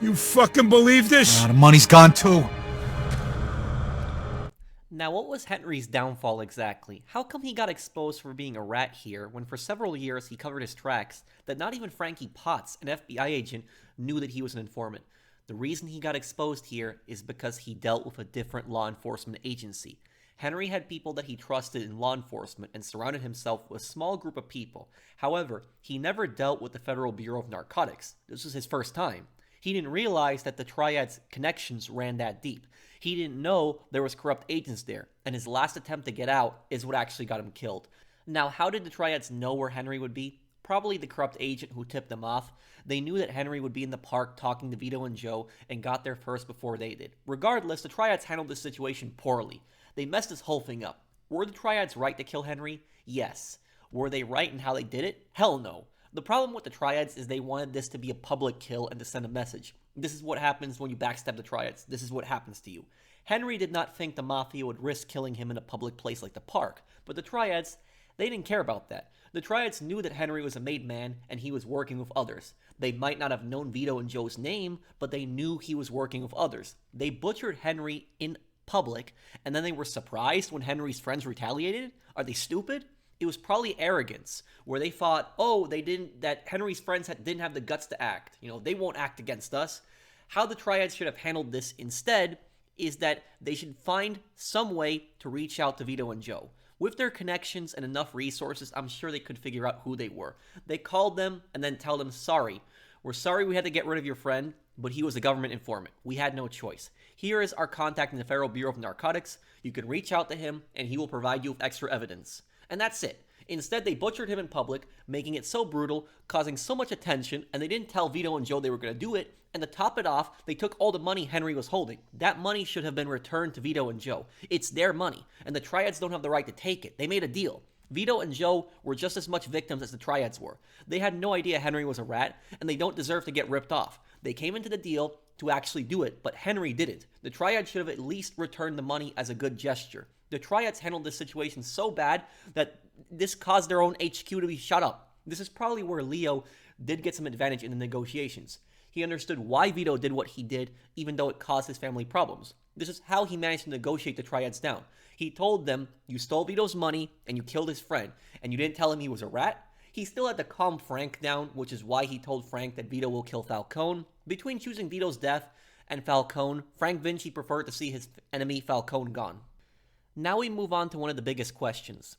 You fucking believe this? The money's gone too. Now, what was Henry's downfall exactly? How come he got exposed for being a rat here when for several years he covered his tracks that not even Frankie Potts, an FBI agent, knew that he was an informant? The reason he got exposed here is because he dealt with a different law enforcement agency. Henry had people that he trusted in law enforcement and surrounded himself with a small group of people. However, he never dealt with the Federal Bureau of Narcotics. This was his first time. He didn't realize that the Triads' connections ran that deep. He didn't know there was corrupt agents there, and his last attempt to get out is what actually got him killed. Now, how did the Triads know where Henry would be? Probably the corrupt agent who tipped them off. They knew that Henry would be in the park talking to Vito and Joe and got there first before they did. Regardless, the Triads handled this situation poorly. They messed this whole thing up. Were the Triads right to kill Henry? Yes. Were they right in how they did it? Hell no. The problem with the Triads is they wanted this to be a public kill and to send a message. This is what happens when you backstab the Triads. This is what happens to you. Henry did not think the Mafia would risk killing him in a public place like the park, but the Triads, they didn't care about that. The Triads knew that Henry was a made man and he was working with others. They might not have known Vito and Joe's name, but they knew he was working with others. They butchered Henry in public, and then they were surprised when Henry's friends retaliated? Are they stupid? It was probably arrogance, where they thought, oh, that Henry's friends didn't have the guts to act. They won't act against us. How the Triads should have handled this instead is that they should find some way to reach out to Vito and Joe. With their connections and enough resources, I'm sure they could figure out who they were. They called them and then tell them, sorry. We're sorry we had to get rid of your friend, but he was a government informant. We had no choice. Here is our contact in the Federal Bureau of Narcotics. You can reach out to him and he will provide you with extra evidence. And that's it. Instead, they butchered him in public, making it so brutal, causing so much attention, and they didn't tell Vito and Joe they were going to do it, and to top it off, they took all the money Henry was holding. That money should have been returned to Vito and Joe. It's their money, and the Triads don't have the right to take it. They made a deal. Vito and Joe were just as much victims as the Triads were. They had no idea Henry was a rat, and they don't deserve to get ripped off. They came into the deal to actually do it, but Henry didn't. The Triads should have at least returned the money as a good gesture. The Triads handled this situation so bad that this caused their own HQ to be shut up. This is probably where Leo did get some advantage in the negotiations. He understood why Vito did what he did, even though it caused his family problems. This is how he managed to negotiate the Triads down. He told them, you stole Vito's money, and you killed his friend, and you didn't tell him he was a rat? He still had to calm Frank down, which is why he told Frank that Vito will kill Falcone. Between choosing Vito's death and Falcone, Frank Vinci preferred to see his enemy Falcone gone. Now we move on to one of the biggest questions.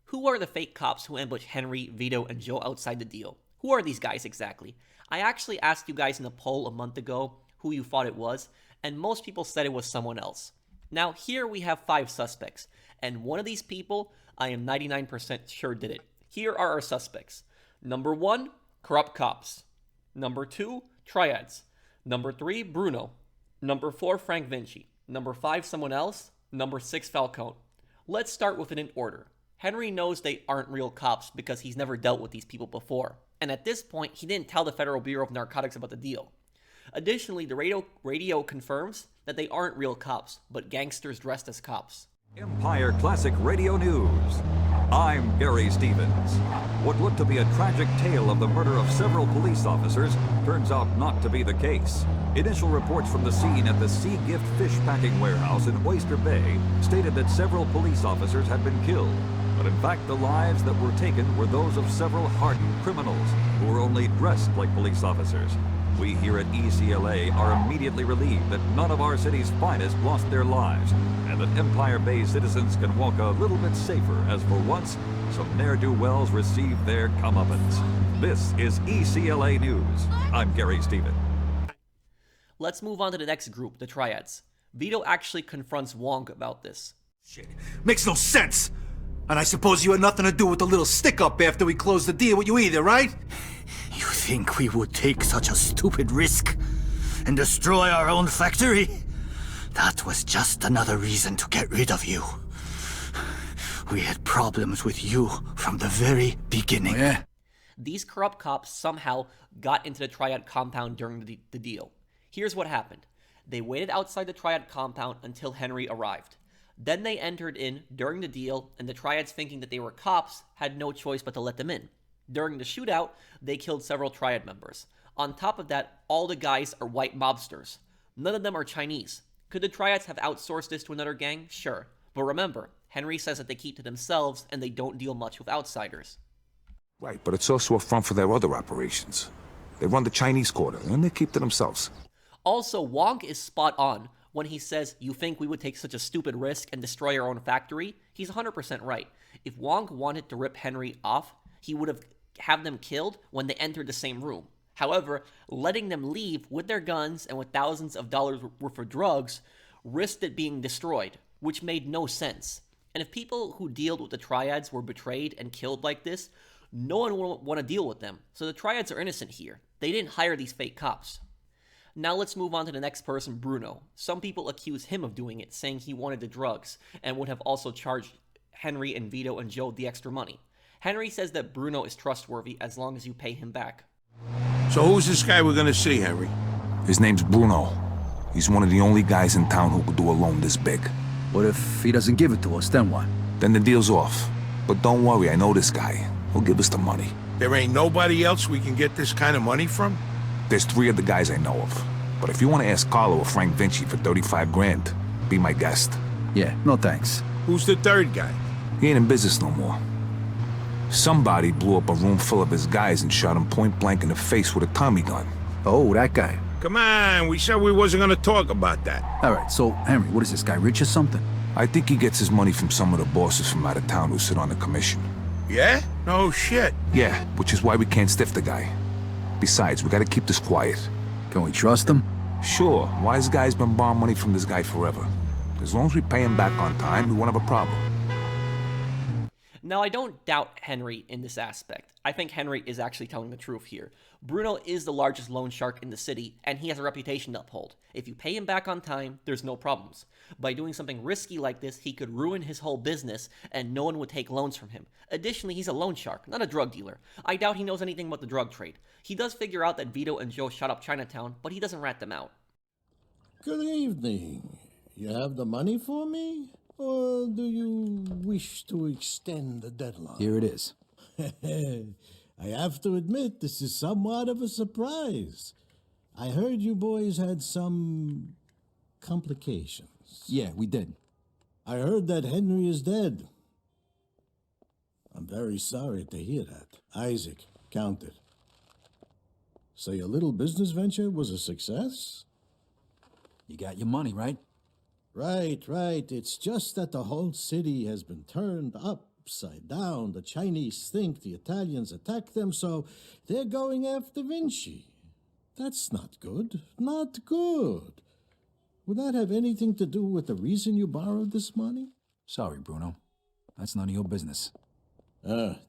Who are the fake cops who ambushed Henry, Vito, and Joe outside the deal? Who are these guys exactly? I actually asked you guys in a poll a month ago who you thought it was, and most people said it was someone else. Now here we have 5 suspects, and one of these people I am 99% sure did it. Here are our suspects. Number 1, corrupt cops. Number 2, Triads. Number 3, Bruno. Number 4, Frank Vinci. Number 5, someone else. Number 6, Falcone. Let's start with it in order. Henry knows they aren't real cops because he's never dealt with these people before. And at this point, he didn't tell the Federal Bureau of Narcotics about the deal. Additionally, the radio confirms that they aren't real cops, but gangsters dressed as cops. Empire Classic Radio News. I'm Gary Stevens. What looked to be a tragic tale of the murder of several police officers turns out not to be the case. Initial reports from the scene at the Sea Gift fish packing warehouse in Oyster Bay stated that several police officers had been killed. But in fact, the lives that were taken were those of several hardened criminals who were only dressed like police officers. We here at ECLA are immediately relieved that none of our city's finest lost their lives, and that Empire Bay citizens can walk a little bit safer as for once, some ne'er-do-wells receive their comeuppance. This is ECLA News. I'm Gary Stevens. Let's move on to the next group, the Triads. Vito actually confronts Wong about this. Shit, makes no sense! And I suppose you had nothing to do with the little stick-up after we closed the deal with you either, right? You think we would take such a stupid risk and destroy our own factory? That was just another reason to get rid of you. We had problems with you from the very beginning. Oh, yeah? These corrupt cops somehow got into the Triad compound during the deal. Here's what happened. They waited outside the Triad compound until Henry arrived. Then they entered in during the deal, and the Triads, thinking that they were cops, had no choice but to let them in. During the shootout, they killed several Triad members. On top of that, all the guys are white mobsters. None of them are Chinese. Could the Triads have outsourced this to another gang? Sure. But remember, Henry says that they keep to themselves and they don't deal much with outsiders. Right, but it's also a front for their other operations. They run the Chinese quarter, and they keep to themselves. Also, Wong is spot on when he says, you think we would take such a stupid risk and destroy our own factory? He's 100% right. If Wong wanted to rip Henry off, he would have them killed when they entered the same room. However, letting them leave with their guns and with thousands of dollars worth of drugs risked it being destroyed, which made no sense. And if people who dealt with the Triads were betrayed and killed like this, no one would want to deal with them. So the Triads are innocent here. They didn't hire these fake cops. Now let's move on to the next person, Bruno. Some people accuse him of doing it, saying he wanted the drugs and would have also charged Henry and Vito and Joe the extra money. Henry says that Bruno is trustworthy as long as you pay him back. So who's this guy we're gonna see, Henry? His name's Bruno. He's one of the only guys in town who could do a loan this big. What if he doesn't give it to us, then what? Then the deal's off. But don't worry, I know this guy. He'll give us the money. There ain't nobody else we can get this kind of money from? There's 3 of the guys I know of. But if you want to ask Carlo or Frank Vinci for 35 grand, be my guest. Yeah, no thanks. Who's the third guy? He ain't in business no more. Somebody blew up a room full of his guys and shot him point blank in the face with a Tommy gun. Oh, that guy. Come on, we said we wasn't gonna talk about that. All right, so, Henry, what is this guy, rich or something? I think he gets his money from some of the bosses from out of town who sit on the commission. Yeah? No shit. Yeah, which is why we can't stiff the guy. Besides, we gotta keep this quiet. Can we trust him? Sure, wise guy's been borrowing money from this guy forever. As long as we pay him back on time, we won't have a problem. Now, I don't doubt Henry in this aspect. I think Henry is actually telling the truth here. Bruno is the largest loan shark in the city, and he has a reputation to uphold. If you pay him back on time, there's no problems. By doing something risky like this, he could ruin his whole business, and no one would take loans from him. Additionally, he's a loan shark, not a drug dealer. I doubt he knows anything about the drug trade. He does figure out that Vito and Joe shot up Chinatown, but he doesn't rat them out. Good evening. You have the money for me? Or do you wish to extend the deadline? Here it is. I have to admit, this is somewhat of a surprise. I heard you boys had some complications. Yeah, we did. I heard that Henry is dead. I'm very sorry to hear that. Isaac, count it. So your little business venture was a success? You got your money, right? Right. It's just that the whole city has been turned upside down. The Chinese think the Italians attacked them, so they're going after Vinci. That's not good. Not good. Would that have anything to do with the reason you borrowed this money? Sorry, Bruno. That's none of your business.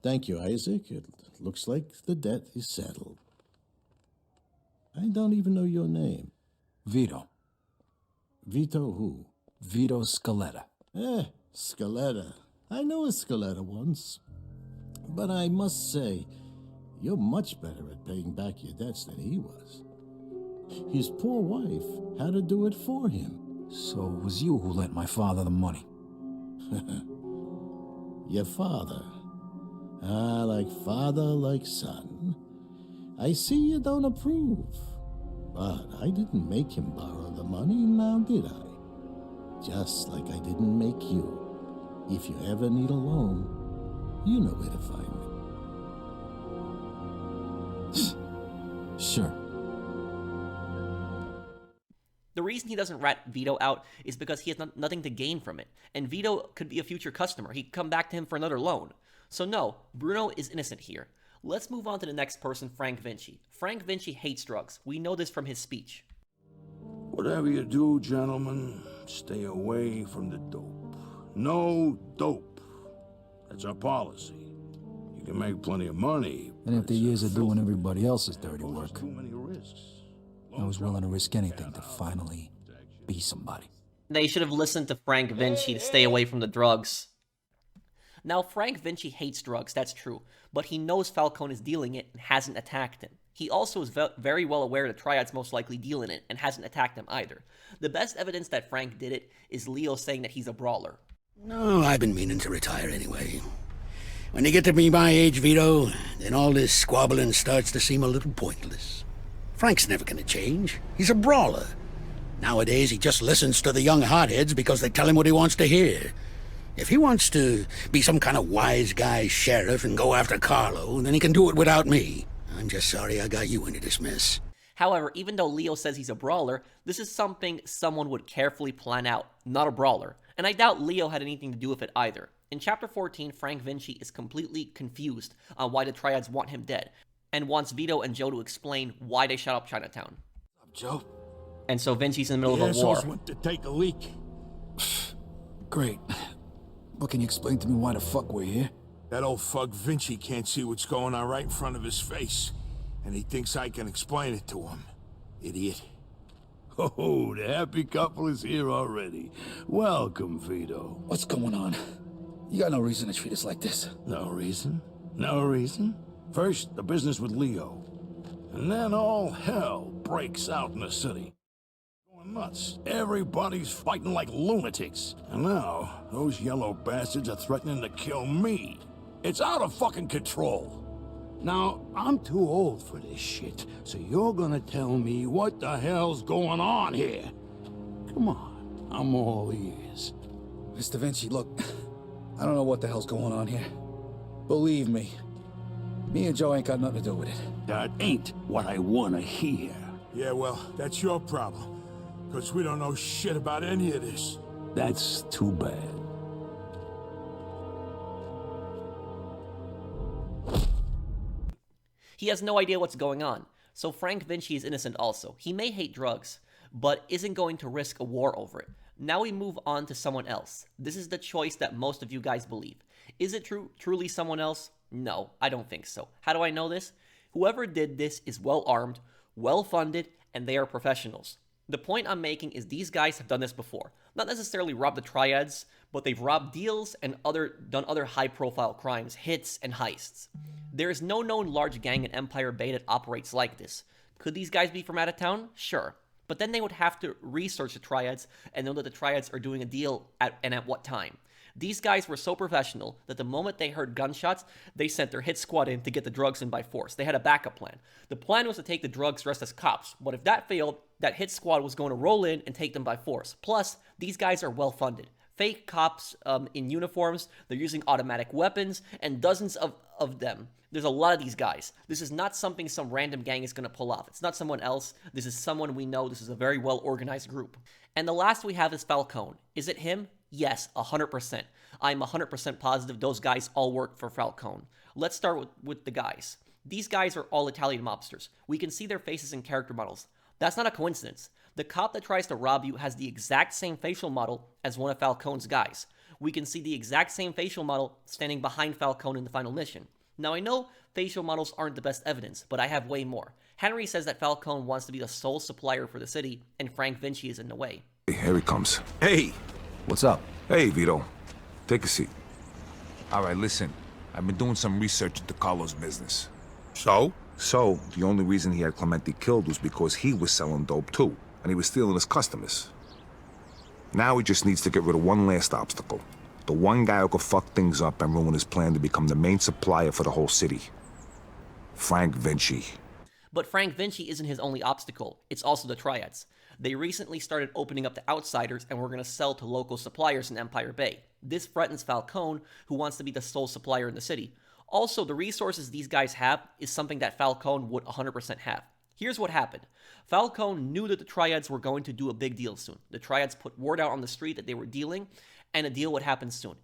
Thank you, Isaac. It looks like the debt is settled. I don't even know your name. Vito. Vito who? Vito Scaletta. Scaletta. I knew a Scaletta once. But I must say, you're much better at paying back your debts than he was. His poor wife had to do it for him. So it was you who lent my father the money? Your father. Like father, like son. I see you don't approve. But I didn't make him borrow the money, now did I? Just like I didn't make you. If you ever need a loan, you know where to find me. Sure. The reason he doesn't rat Vito out is because he has nothing to gain from it, and Vito could be a future customer. He could come back to him for another loan. So no, Bruno is innocent here. Let's move on to the next person, Frank Vinci. Frank Vinci hates drugs. We know this from his speech. Whatever you do, gentlemen, stay away from the dope. No dope. That's our policy. You can make plenty of money. And after years of doing everybody else's dirty work, Too many risks. I was willing to risk anything to finally be somebody. They should have listened to Frank Vinci to stay away from the drugs. Now, Frank Vinci hates drugs, that's true, but he knows Falcone is dealing it and hasn't attacked him. He also is very well aware that Triads most likely deal in it and hasn't attacked him either. The best evidence that Frank did it is Leo saying that he's a brawler. No, I've been meaning to retire anyway. When you get to be my age, Vito, then all this squabbling starts to seem a little pointless. Frank's never gonna change. He's a brawler. Nowadays, he just listens to the young hotheads because they tell him what he wants to hear. If he wants to be some kind of wise guy sheriff and go after Carlo, then he can do it without me. I'm just sorry I got you into this mess. However, even though Leo says he's a brawler, this is something someone would carefully plan out, not a brawler. And I doubt Leo had anything to do with it either. In Chapter 14, Frank Vinci is completely confused on why the Triads want him dead, and wants Vito and Joe to explain why they shot up Chinatown. Joe? And so Vinci's in the middle The of a war. assholes went to take a leak. Great. But can you explain to me why the fuck we're here? That old fuck Vinci can't see what's going on right in front of his face. And he thinks I can explain it to him. Idiot. Oh, the happy couple is here already. Welcome, Vito. What's going on? You got no reason to treat us like this. No reason? No reason? First, the business with Leo. And then all hell breaks out in the city. Going nuts. Everybody's fighting like lunatics. And now, those yellow bastards are threatening to kill me. It's out of fucking control. Now, I'm too old for this shit, so you're gonna tell me what the hell's going on here. Come on, I'm all ears. Mr. Vinci, look, I don't know what the hell's going on here. Believe me, me and Joe ain't got nothing to do with it. That ain't what I wanna hear. Yeah, well, that's your problem. Because we don't know shit about any of this. That's too bad. He has no idea what's going on, so Frank Vinci is innocent also. He may hate drugs, but isn't going to risk a war over it. Now we move on to someone else. This is the choice that most of you guys believe. Is it truly someone else? No, I don't think so. How do I know this? Whoever did this is well-armed, well-funded, and they are professionals. The point I'm making is these guys have done this before. Not necessarily robbed the Triads, but they've robbed deals and done other high-profile crimes, hits, and heists. There is no known large gang in Empire Bay that operates like this. Could these guys be from out of town? Sure. But then they would have to research the Triads and know that the Triads are doing a deal at what time. These guys were so professional that the moment they heard gunshots, they sent their hit squad in to get the drugs in by force. They had a backup plan. The plan was to take the drugs dressed as cops, but if that failed, that hit squad was going to roll in and take them by force. Plus, these guys are well funded. Fake cops in uniforms, they're using automatic weapons, and dozens of them. There's a lot of these guys. This is not something some random gang is going to pull off. It's not someone else. This is someone we know. This is a very well-organized group. And the last we have is Falcone. Is it him? Yes, 100%. I'm 100% positive those guys all work for Falcone. Let's start with the guys. These guys are all Italian mobsters. We can see their faces in character models. That's not a coincidence. The cop that tries to rob you has the exact same facial model as one of Falcone's guys. We can see the exact same facial model standing behind Falcone in the final mission. Now, I know facial models aren't the best evidence, but I have way more. Henry says that Falcone wants to be the sole supplier for the city, and Frank Vinci is in the way. Hey, here he comes. Hey! What's up? Hey, Vito. Take a seat. All right, listen. I've been doing some research into Carlo's business. So? So, the only reason he had Clemente killed was because he was selling dope too, and he was stealing his customers. Now he just needs to get rid of one last obstacle. The one guy who could fuck things up and ruin his plan to become the main supplier for the whole city. Frank Vinci. But Frank Vinci isn't his only obstacle. It's also the Triads. They recently started opening up to outsiders and were going to sell to local suppliers in Empire Bay. This threatens Falcone, who wants to be the sole supplier in the city. Also, the resources these guys have is something that Falcone would 100% have. Here's what happened. Falcone knew that the Triads were going to do a big deal soon. The Triads put word out on the street that they were dealing, and a deal would happen soon.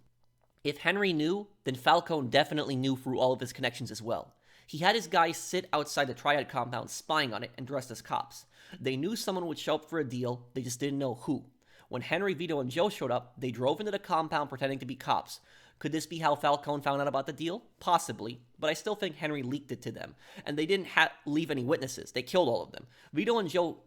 If Henry knew, then Falcone definitely knew through all of his connections as well. He had his guys sit outside the Triad compound spying on it and dressed as cops. They knew someone would show up for a deal, they just didn't know who. When Henry, Vito, and Joe showed up, they drove into the compound pretending to be cops. Could this be how Falcone found out about the deal? Possibly, but I still think Henry leaked it to them. And they didn't leave any witnesses. They killed all of them. Vito and Joe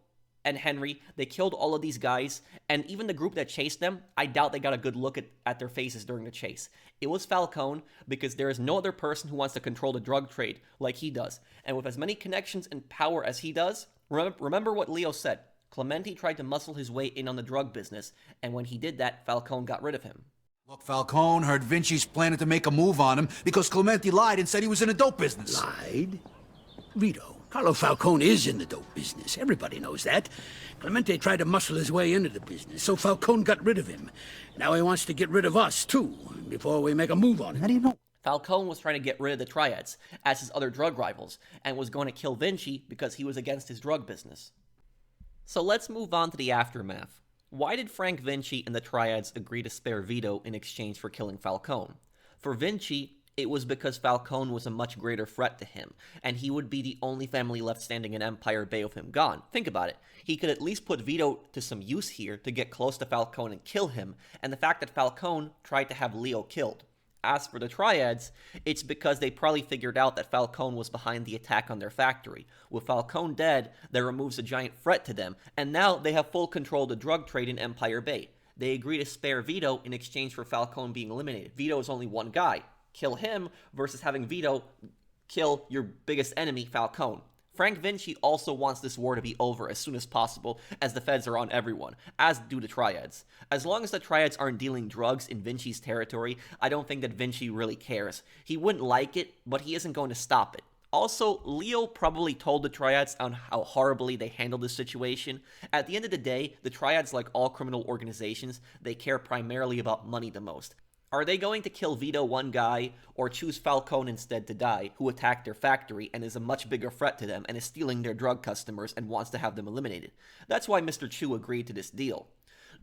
and Henry, they killed all of these guys, and even the group that chased them, I doubt they got a good look at their faces during the chase. It was Falcone, because there is no other person who wants to control the drug trade like he does. And with as many connections and power as he does, remember what Leo said. Clemente tried to muscle his way in on the drug business, and when he did that, Falcone got rid of him. Look, Falcone heard Vinci's planning to make a move on him because Clemente lied and said he was in the dope business. Lied? Vito, Carlo Falcone is in the dope business. Everybody knows that. Clemente tried to muscle his way into the business, so Falcone got rid of him. Now he wants to get rid of us, too, before we make a move on him. How do you know? Falcone was trying to get rid of the Triads, as his other drug rivals, and was going to kill Vinci because he was against his drug business. So let's move on to the aftermath. Why did Frank Vinci and the Triads agree to spare Vito in exchange for killing Falcone? For Vinci, it was because Falcone was a much greater threat to him, and he would be the only family left standing in Empire Bay with him gone. Think about it. He could at least put Vito to some use here to get close to Falcone and kill him, and the fact that Falcone tried to have Leo killed. As for the Triads, it's because they probably figured out that Falcone was behind the attack on their factory. With Falcone dead, that removes a giant threat to them, and now they have full control of the drug trade in Empire Bay. They agree to spare Vito in exchange for Falcone being eliminated. Vito is only one guy. Kill him versus having Vito kill your biggest enemy, Falcone. Frank Vinci also wants this war to be over as soon as possible, as the feds are on everyone, as do the Triads. As long as the Triads aren't dealing drugs in Vinci's territory, I don't think that Vinci really cares. He wouldn't like it, but he isn't going to stop it. Also, Leo probably told the Triads on how horribly they handled this situation. At the end of the day, the Triads, like all criminal organizations, they care primarily about money the most. Are they going to kill Vito, one guy, or choose Falcone instead to die, who attacked their factory and is a much bigger threat to them and is stealing their drug customers and wants to have them eliminated? That's why Mr. Chu agreed to this deal.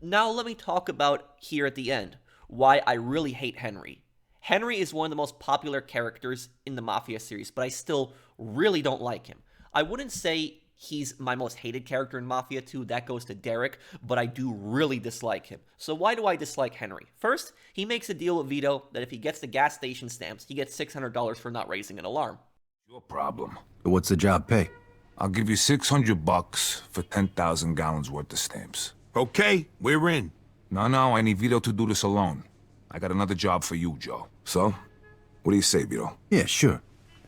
Now let me talk about, here at the end, why I really hate Henry. Henry is one of the most popular characters in the Mafia series, but I still really don't like him. I wouldn't say he's my most hated character in Mafia 2, that goes to Derek, but I do really dislike him. So why do I dislike Henry? First, he makes a deal with Vito that if he gets the gas station stamps, he gets $600 for not raising an alarm. Your problem. What's the job pay? I'll give you $600 for 10,000 gallons worth of stamps. Okay, we're in. No, I need Vito to do this alone. I got another job for you, Joe. So, what do you say, Vito? Yeah, sure.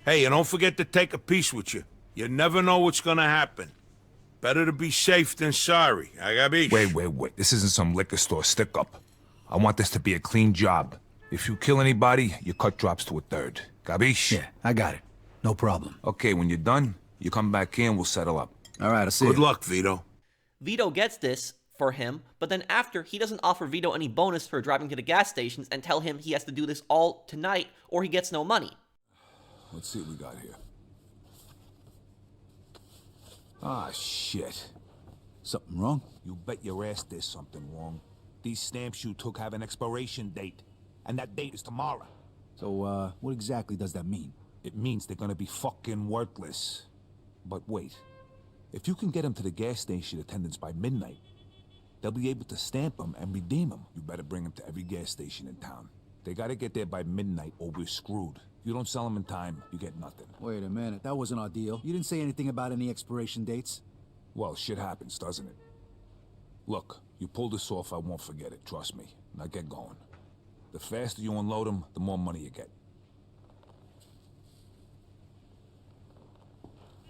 Hey, and don't forget to take a piece with you. You never know what's gonna happen. Better to be safe than sorry. Agabish. Wait. This isn't some liquor store stick-up. I want this to be a clean job. If you kill anybody, your cut drops to a third. Gabish? Yeah, I got it. No problem. Okay, when you're done, you come back in, we'll settle up. All right, I'll see you. Good luck, Vito. Vito gets this for him, but then after, he doesn't offer Vito any bonus for driving to the gas stations and tell him he has to do this all tonight or he gets no money. Let's see what we got here. Ah, shit. Something wrong? You bet your ass there's something wrong. These stamps you took have an expiration date, and that date is tomorrow. So, what exactly does that mean? It means they're gonna be fucking worthless. But wait. If you can get them to the gas station attendants by midnight, they'll be able to stamp them and redeem them. You better bring them to every gas station in town. They gotta get there by midnight or we're screwed. If you don't sell them in time, you get nothing. Wait a minute, that wasn't our deal. You didn't say anything about any expiration dates? Well, shit happens, doesn't it? Look, you pull this off, I won't forget it, trust me. Now get going. The faster you unload them, the more money you get.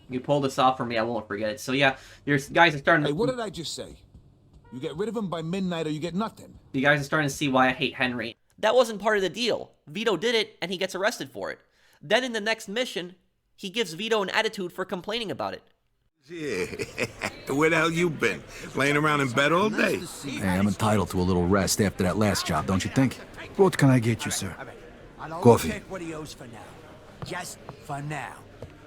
You pull this off for me, I won't forget it. So yeah, your guys are starting to... Hey, what did I just say? You get rid of him by midnight or you get nothing. You guys are starting to see why I hate Henry. That wasn't part of the deal. Vito did it, and he gets arrested for it. Then in the next mission, he gives Vito an attitude for complaining about it. Yeah. Where the hell you been? Laying around in bed all day? Hey, I'm entitled to a little rest after that last job, don't you think? What can I get you, sir? Coffee. Check what he owes for now. Just for now.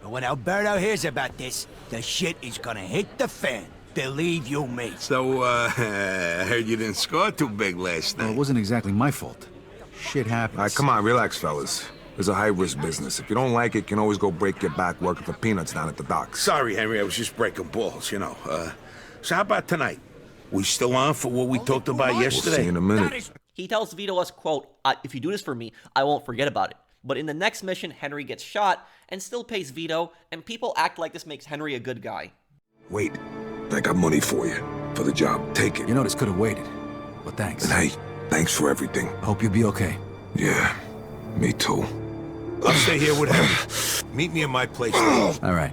But when Alberto hears about this, the shit is gonna hit the fan. Believe you me. So, I heard you didn't score too big last night. Well, it wasn't exactly my fault. Shit happens. All right, come on, relax, fellas. It's a high-risk business. If you don't like it, you can always go break your back working for peanuts down at the docks. Sorry, Henry, I was just breaking balls, you know. So how about tonight? We still on for what we talked about yesterday? We'll see in a minute. He tells Vito us, quote, if you do this for me, I won't forget about it. But in the next mission, Henry gets shot and still pays Vito, and people act like this makes Henry a good guy. Wait, I got money for you. For the job, take it. You know, this could have waited. But thanks. And hey, thanks for everything. I hope you'll be okay. Yeah, me too. I'll stay here with Henry. Meet me at my place. All right.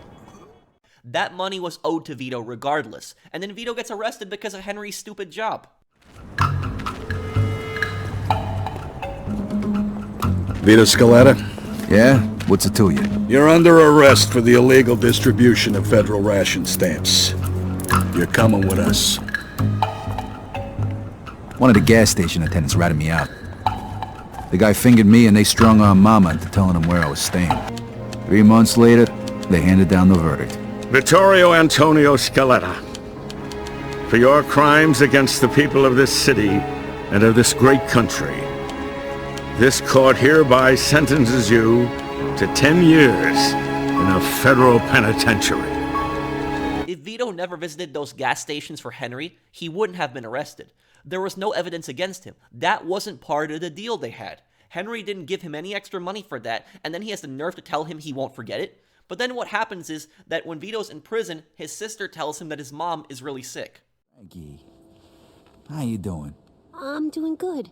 That money was owed to Vito regardless, and then Vito gets arrested because of Henry's stupid job. Vito Scaletta? Yeah? What's it to you? You're under arrest for the illegal distribution of federal ration stamps. You're coming with us. One of the gas station attendants ratted me out. The guy fingered me and they strung on Mama into telling him where I was staying. 3 months later, they handed down the verdict. Vittorio Antonio Scaletta, for your crimes against the people of this city and of this great country, this court hereby sentences you to 10 years in a federal penitentiary. If Vito never visited those gas stations for Henry, he wouldn't have been arrested. There was no evidence against him. That wasn't part of the deal they had. Henry didn't give him any extra money for that, and then he has the nerve to tell him he won't forget it. But then what happens is that when Vito's in prison, his sister tells him that his mom is really sick. Maggie, how you doing? I'm doing good.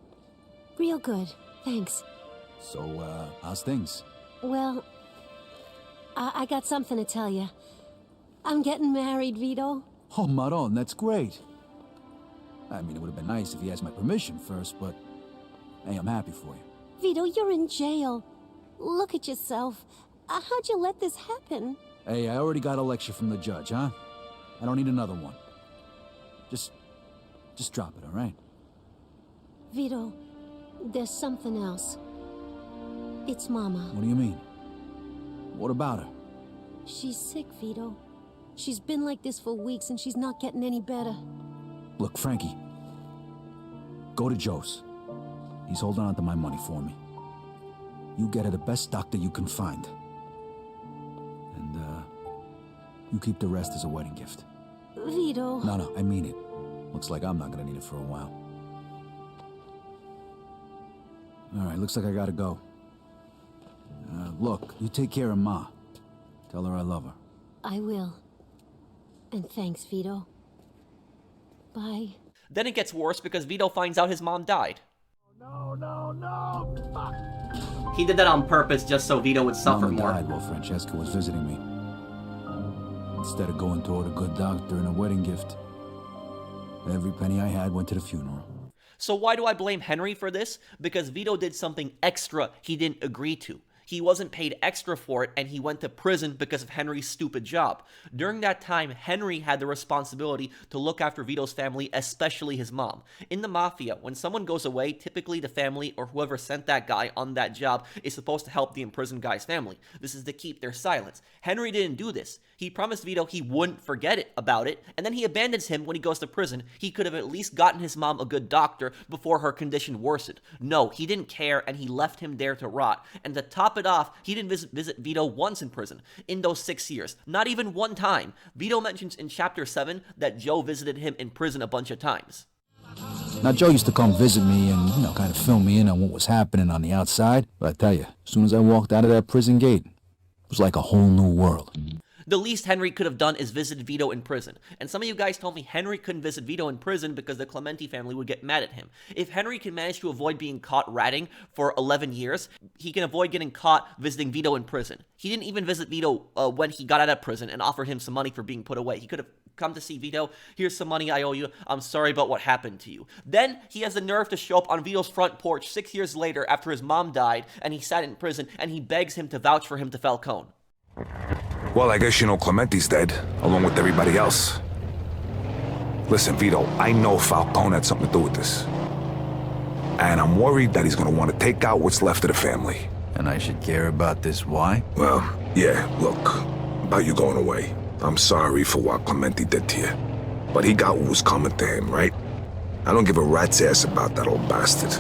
Real good, thanks. So, how's things? Well, I got something to tell you. I'm getting married, Vito. Oh, Maron, that's great. I mean, it would have been nice if he asked my permission first, but hey, I'm happy for you. Vito, you're in jail. Look at yourself. How'd you let this happen? Hey, I already got a lecture from the judge, huh? I don't need another one. Just drop it, all right? Vito, there's something else. It's Mama. What do you mean? What about her? She's sick, Vito. She's been like this for weeks and she's not getting any better. Look, Frankie. Go to Joe's. He's holding on to my money for me. You get her the best doctor you can find. And, you keep the rest as a wedding gift. Vito. No, I mean it. Looks like I'm not gonna need it for a while. All right, looks like I gotta go. Look, you take care of Ma. Tell her I love her. I will. And thanks, Vito. Bye. Then it gets worse because Vito finds out his mom died. No, fuck! He did that on purpose just so Vito would suffer Mama more. died while Francesca was visiting me. Instead of going toward a good doctor and a wedding gift, every penny I had went to the funeral. So why do I blame Henry for this? Because Vito did something extra he didn't agree to. He wasn't paid extra for it, and he went to prison because of Henry's stupid job. During that time, Henry had the responsibility to look after Vito's family, especially his mom. In the Mafia, when someone goes away, typically the family or whoever sent that guy on that job is supposed to help the imprisoned guy's family. This is to keep their silence. Henry didn't do this. He promised Vito he wouldn't forget about it, and then he abandons him when he goes to prison. He could have at least gotten his mom a good doctor before her condition worsened. No, he didn't care, and he left him there to rot. And to top it off, he didn't visit Vito once in prison in those 6 years. Not even one time. Vito mentions in chapter 7 that Joe visited him in prison a bunch of times. Now, Joe used to come visit me and, kind of fill me in on what was happening on the outside. But I tell you, as soon as I walked out of that prison gate, it was like a whole new world. The least Henry could have done is visit Vito in prison. And some of you guys told me Henry couldn't visit Vito in prison because the Clemente family would get mad at him. If Henry can manage to avoid being caught ratting for 11 years, he can avoid getting caught visiting Vito in prison. He didn't even visit Vito when he got out of prison and offered him some money for being put away. He could have come to see Vito. Here's some money I owe you. I'm sorry about what happened to you. Then he has the nerve to show up on Vito's front porch 6 years later after his mom died and he sat in prison, and he begs him to vouch for him to Falcone. Well, I guess you know Clemente's dead, along with everybody else. Listen, Vito, I know Falcone had something to do with this. And I'm worried that he's gonna want to take out what's left of the family. And I should care about this, why? Well, yeah, look, about you going away. I'm sorry for what Clemente did to you. But he got what was coming to him, right? I don't give a rat's ass about that old bastard.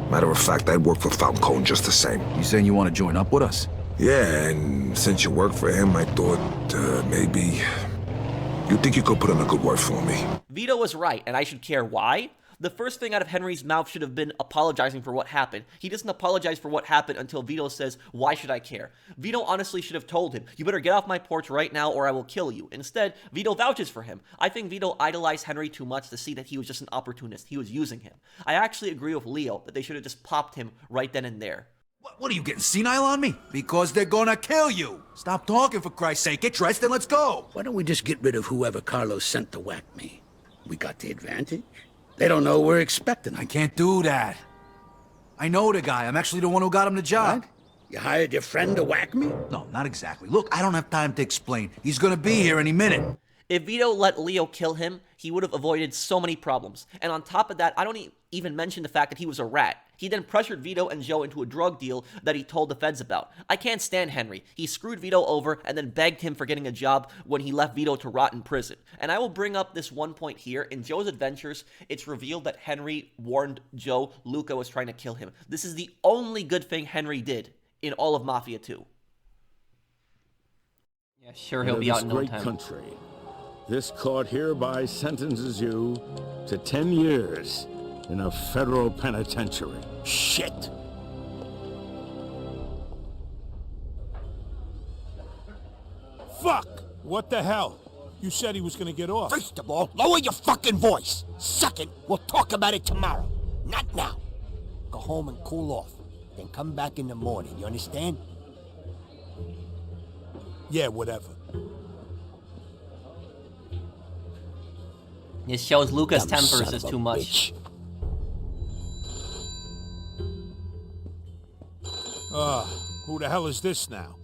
Matter of fact, I'd work for Falcone just the same. You saying you want to join up with us? Yeah, and since you work for him, I thought, maybe... You think you could put in a good word for me? Vito was right, and I should care why? The first thing out of Henry's mouth should have been apologizing for what happened. He doesn't apologize for what happened until Vito says, why should I care? Vito honestly should have told him, you better get off my porch right now or I will kill you. Instead, Vito vouches for him. I think Vito idolized Henry too much to see that he was just an opportunist. He was using him. I actually agree with Leo that they should have just popped him right then and there. What are you, getting senile on me? Because they're gonna kill you. Stop talking, for Christ's sake. Get dressed and let's go. Why don't we just get rid of whoever Carlos sent to whack me? We got the advantage. They don't know we're expecting them. I can't do that. I know the guy. I'm actually the one who got him the job. What? You hired your friend to whack me? No, not exactly. Look, I don't have time to explain. He's gonna be here any minute. If Vito let Leo kill him, he would have avoided so many problems. And on top of that, I don't even mention the fact that he was a rat. He then pressured Vito and Joe into a drug deal that he told the feds about. I can't stand Henry. He screwed Vito over and then begged him for getting a job when he left Vito to rot in prison. And I will bring up this one point here. In Joe's adventures, it's revealed that Henry warned Joe Luca was trying to kill him. This is the only good thing Henry did in all of Mafia 2. Yeah, sure, he'll be out in no time. Country. This court hereby sentences you to 10 years in a federal penitentiary. Shit! Fuck! What the hell? You said he was gonna get off. First of all, lower your fucking voice. Second, we'll talk about it tomorrow. Not now. Go home and cool off. Then come back in the morning, you understand? Yeah, whatever. It shows Lucas' Dumb tempers son is of a too much. Who the hell is this now?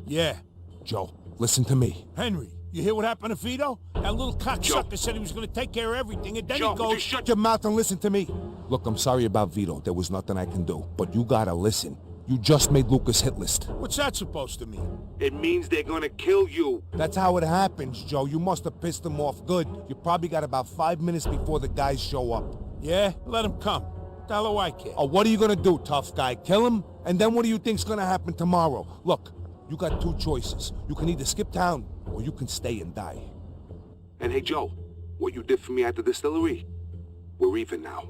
Yeah. Joe, listen to me. Henry, you hear what happened to Vito? That little cocksucker said he was gonna take care of everything, and then Joe, he goes... just shut your mouth and listen to me. Look, I'm sorry about Vito. There was nothing I can do. But you gotta listen. You just made Lucas hit list. What's that supposed to mean? It means they're gonna kill you. That's how it happens, Joe. You must have pissed them off good. You probably got about 5 minutes before the guys show up. Yeah? Let him come. What the hell do I care? Oh, what are you gonna do, tough guy? Kill him? And then what do you think's gonna happen tomorrow? Look, you got two choices. You can either skip town, or you can stay and die. And hey, Joe, what you did for me at the distillery, we're even now.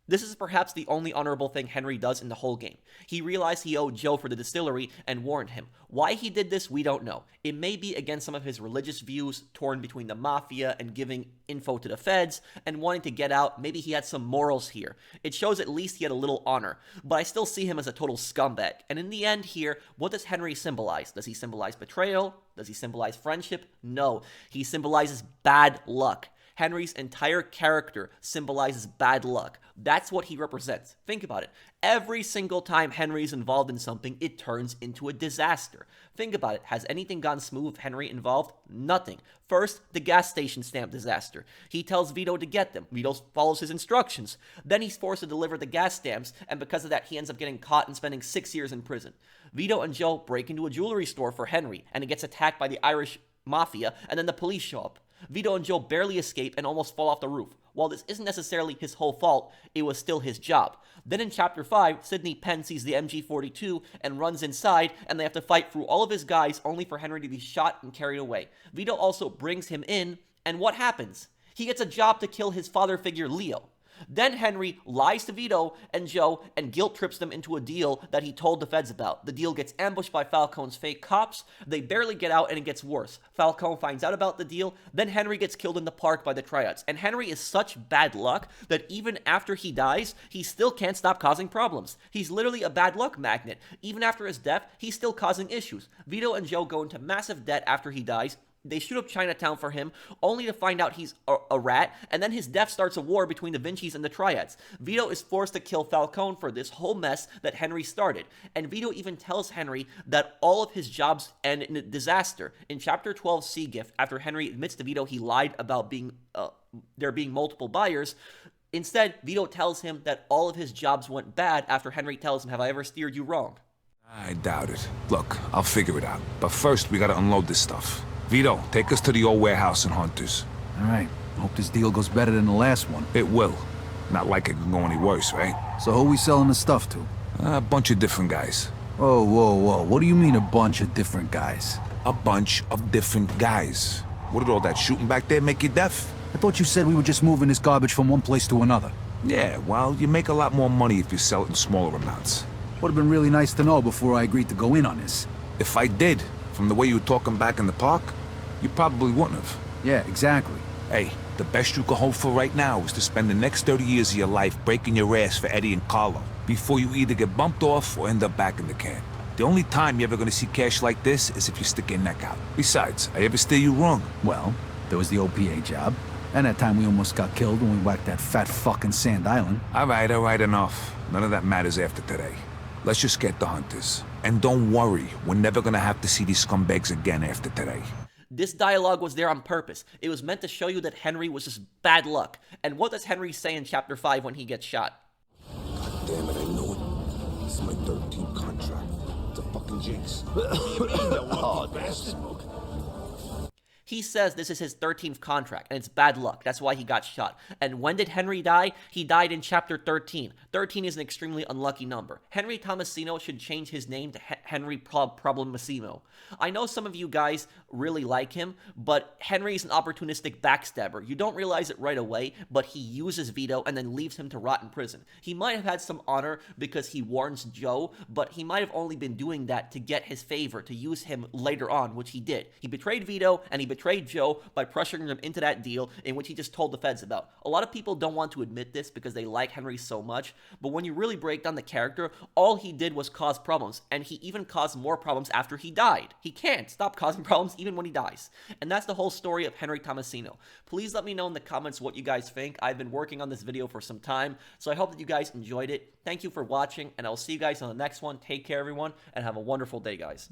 This is perhaps the only honorable thing Henry does in the whole game. He realized he owed Joe for the distillery and warned him. Why he did this, we don't know. It may be against some of his religious views, torn between the Mafia and giving info to the feds, and wanting to get out. Maybe he had some morals here. It shows at least he had a little honor, but I still see him as a total scumbag. And in the end here, what does Henry symbolize? Does he symbolize betrayal? Does he symbolize friendship? No. He symbolizes bad luck. Henry's entire character symbolizes bad luck. That's what he represents. Think about it. Every single time Henry's involved in something, it turns into a disaster. Think about it. Has anything gone smooth with Henry involved? Nothing. First, the gas station stamp disaster. He tells Vito to get them. Vito follows his instructions. Then he's forced to deliver the gas stamps, and because of that, he ends up getting caught and spending 6 years in prison. Vito and Joe break into a jewelry store for Henry, and it gets attacked by the Irish Mafia, and then the police show up. Vito and Joe barely escape and almost fall off the roof. While this isn't necessarily his whole fault, it was still his job. Then in Chapter 5, Sidney Penn sees the MG-42 and runs inside, and they have to fight through all of his guys only for Henry to be shot and carried away. Vito also brings him in, and what happens? He gets a job to kill his father figure, Leo. Then Henry lies to Vito and Joe and guilt trips them into a deal that he told the feds about. The deal gets ambushed by Falcone's fake cops. They barely get out and it gets worse. Falcone finds out about the deal. Then Henry gets killed in the park by the Triads. And Henry is such bad luck that even after he dies, he still can't stop causing problems. He's literally a bad luck magnet. Even after his death, he's still causing issues. Vito and Joe go into massive debt after he dies. They shoot up Chinatown for him, only to find out he's a rat, and then his death starts a war between the Vincis and the Triads. Vito is forced to kill Falcone for this whole mess that Henry started, and Vito even tells Henry that all of his jobs end in a disaster. In Chapter 12, Sea Gift, after Henry admits to Vito he lied about there being multiple buyers, instead, Vito tells him that all of his jobs went bad after Henry tells him, "Have I ever steered you wrong?" I doubt it. Look, I'll figure it out. But first, we gotta unload this stuff. Vito, take us to the old warehouse in Hunters. All right. Hope this deal goes better than the last one. It will. Not like it can go any worse, right? So who we selling the stuff to? A bunch of different guys. Whoa, whoa, whoa. What do you mean a bunch of different guys? A bunch of different guys. What did all that shooting back there make you deaf? I thought you said we were just moving this garbage from one place to another. Yeah, well, you make a lot more money if you sell it in smaller amounts. Would have been really nice to know before I agreed to go in on this. If I did, from the way you were talking back in the park, you probably wouldn't have. Yeah, exactly. Hey, the best you can hope for right now is to spend the next 30 years of your life breaking your ass for Eddie and Carlo before you either get bumped off or end up back in the can. The only time you're ever gonna see cash like this is if you stick your neck out. Besides, I ever steer you wrong? Well, there was the OPA job, and that time we almost got killed when we whacked that fat fucking Sand Island. All right, enough. None of that matters after today. Let's just get the Hunters. And don't worry, we're never gonna have to see these scumbags again after today. This dialogue was there on purpose. It was meant to show you that Henry was just bad luck. And what does Henry say in Chapter 5 when he gets shot? God damn it, I knew it. This is my 13th contract. It's a fucking jinx. Oh, bastard. He says this is his 13th contract, and it's bad luck. That's why he got shot. And when did Henry die? He died in Chapter 13. 13 is an extremely unlucky number. Henry Tomasino should change his name to Henry Problemissimo. I know some of you guys really like him, but Henry's an opportunistic backstabber. You don't realize it right away, but he uses Vito and then leaves him to rot in prison. He might have had some honor because he warns Joe, but he might have only been doing that to get his favor, to use him later on, which he did. He betrayed Vito, and he betrayed Joe by pressuring them into that deal in which he just told the feds about. A lot of people don't want to admit this because they like Henry so much, but when you really break down the character, all he did was cause problems, and he even even caused more problems after he died. He can't stop causing problems even when he dies. And that's the whole story of Henry Tomasino. Please let me know in the comments what you guys think. I've been working on this video for some time, so I hope that you guys enjoyed it. Thank you for watching, and I'll see you guys on the next one. Take care, everyone, and have a wonderful day, guys.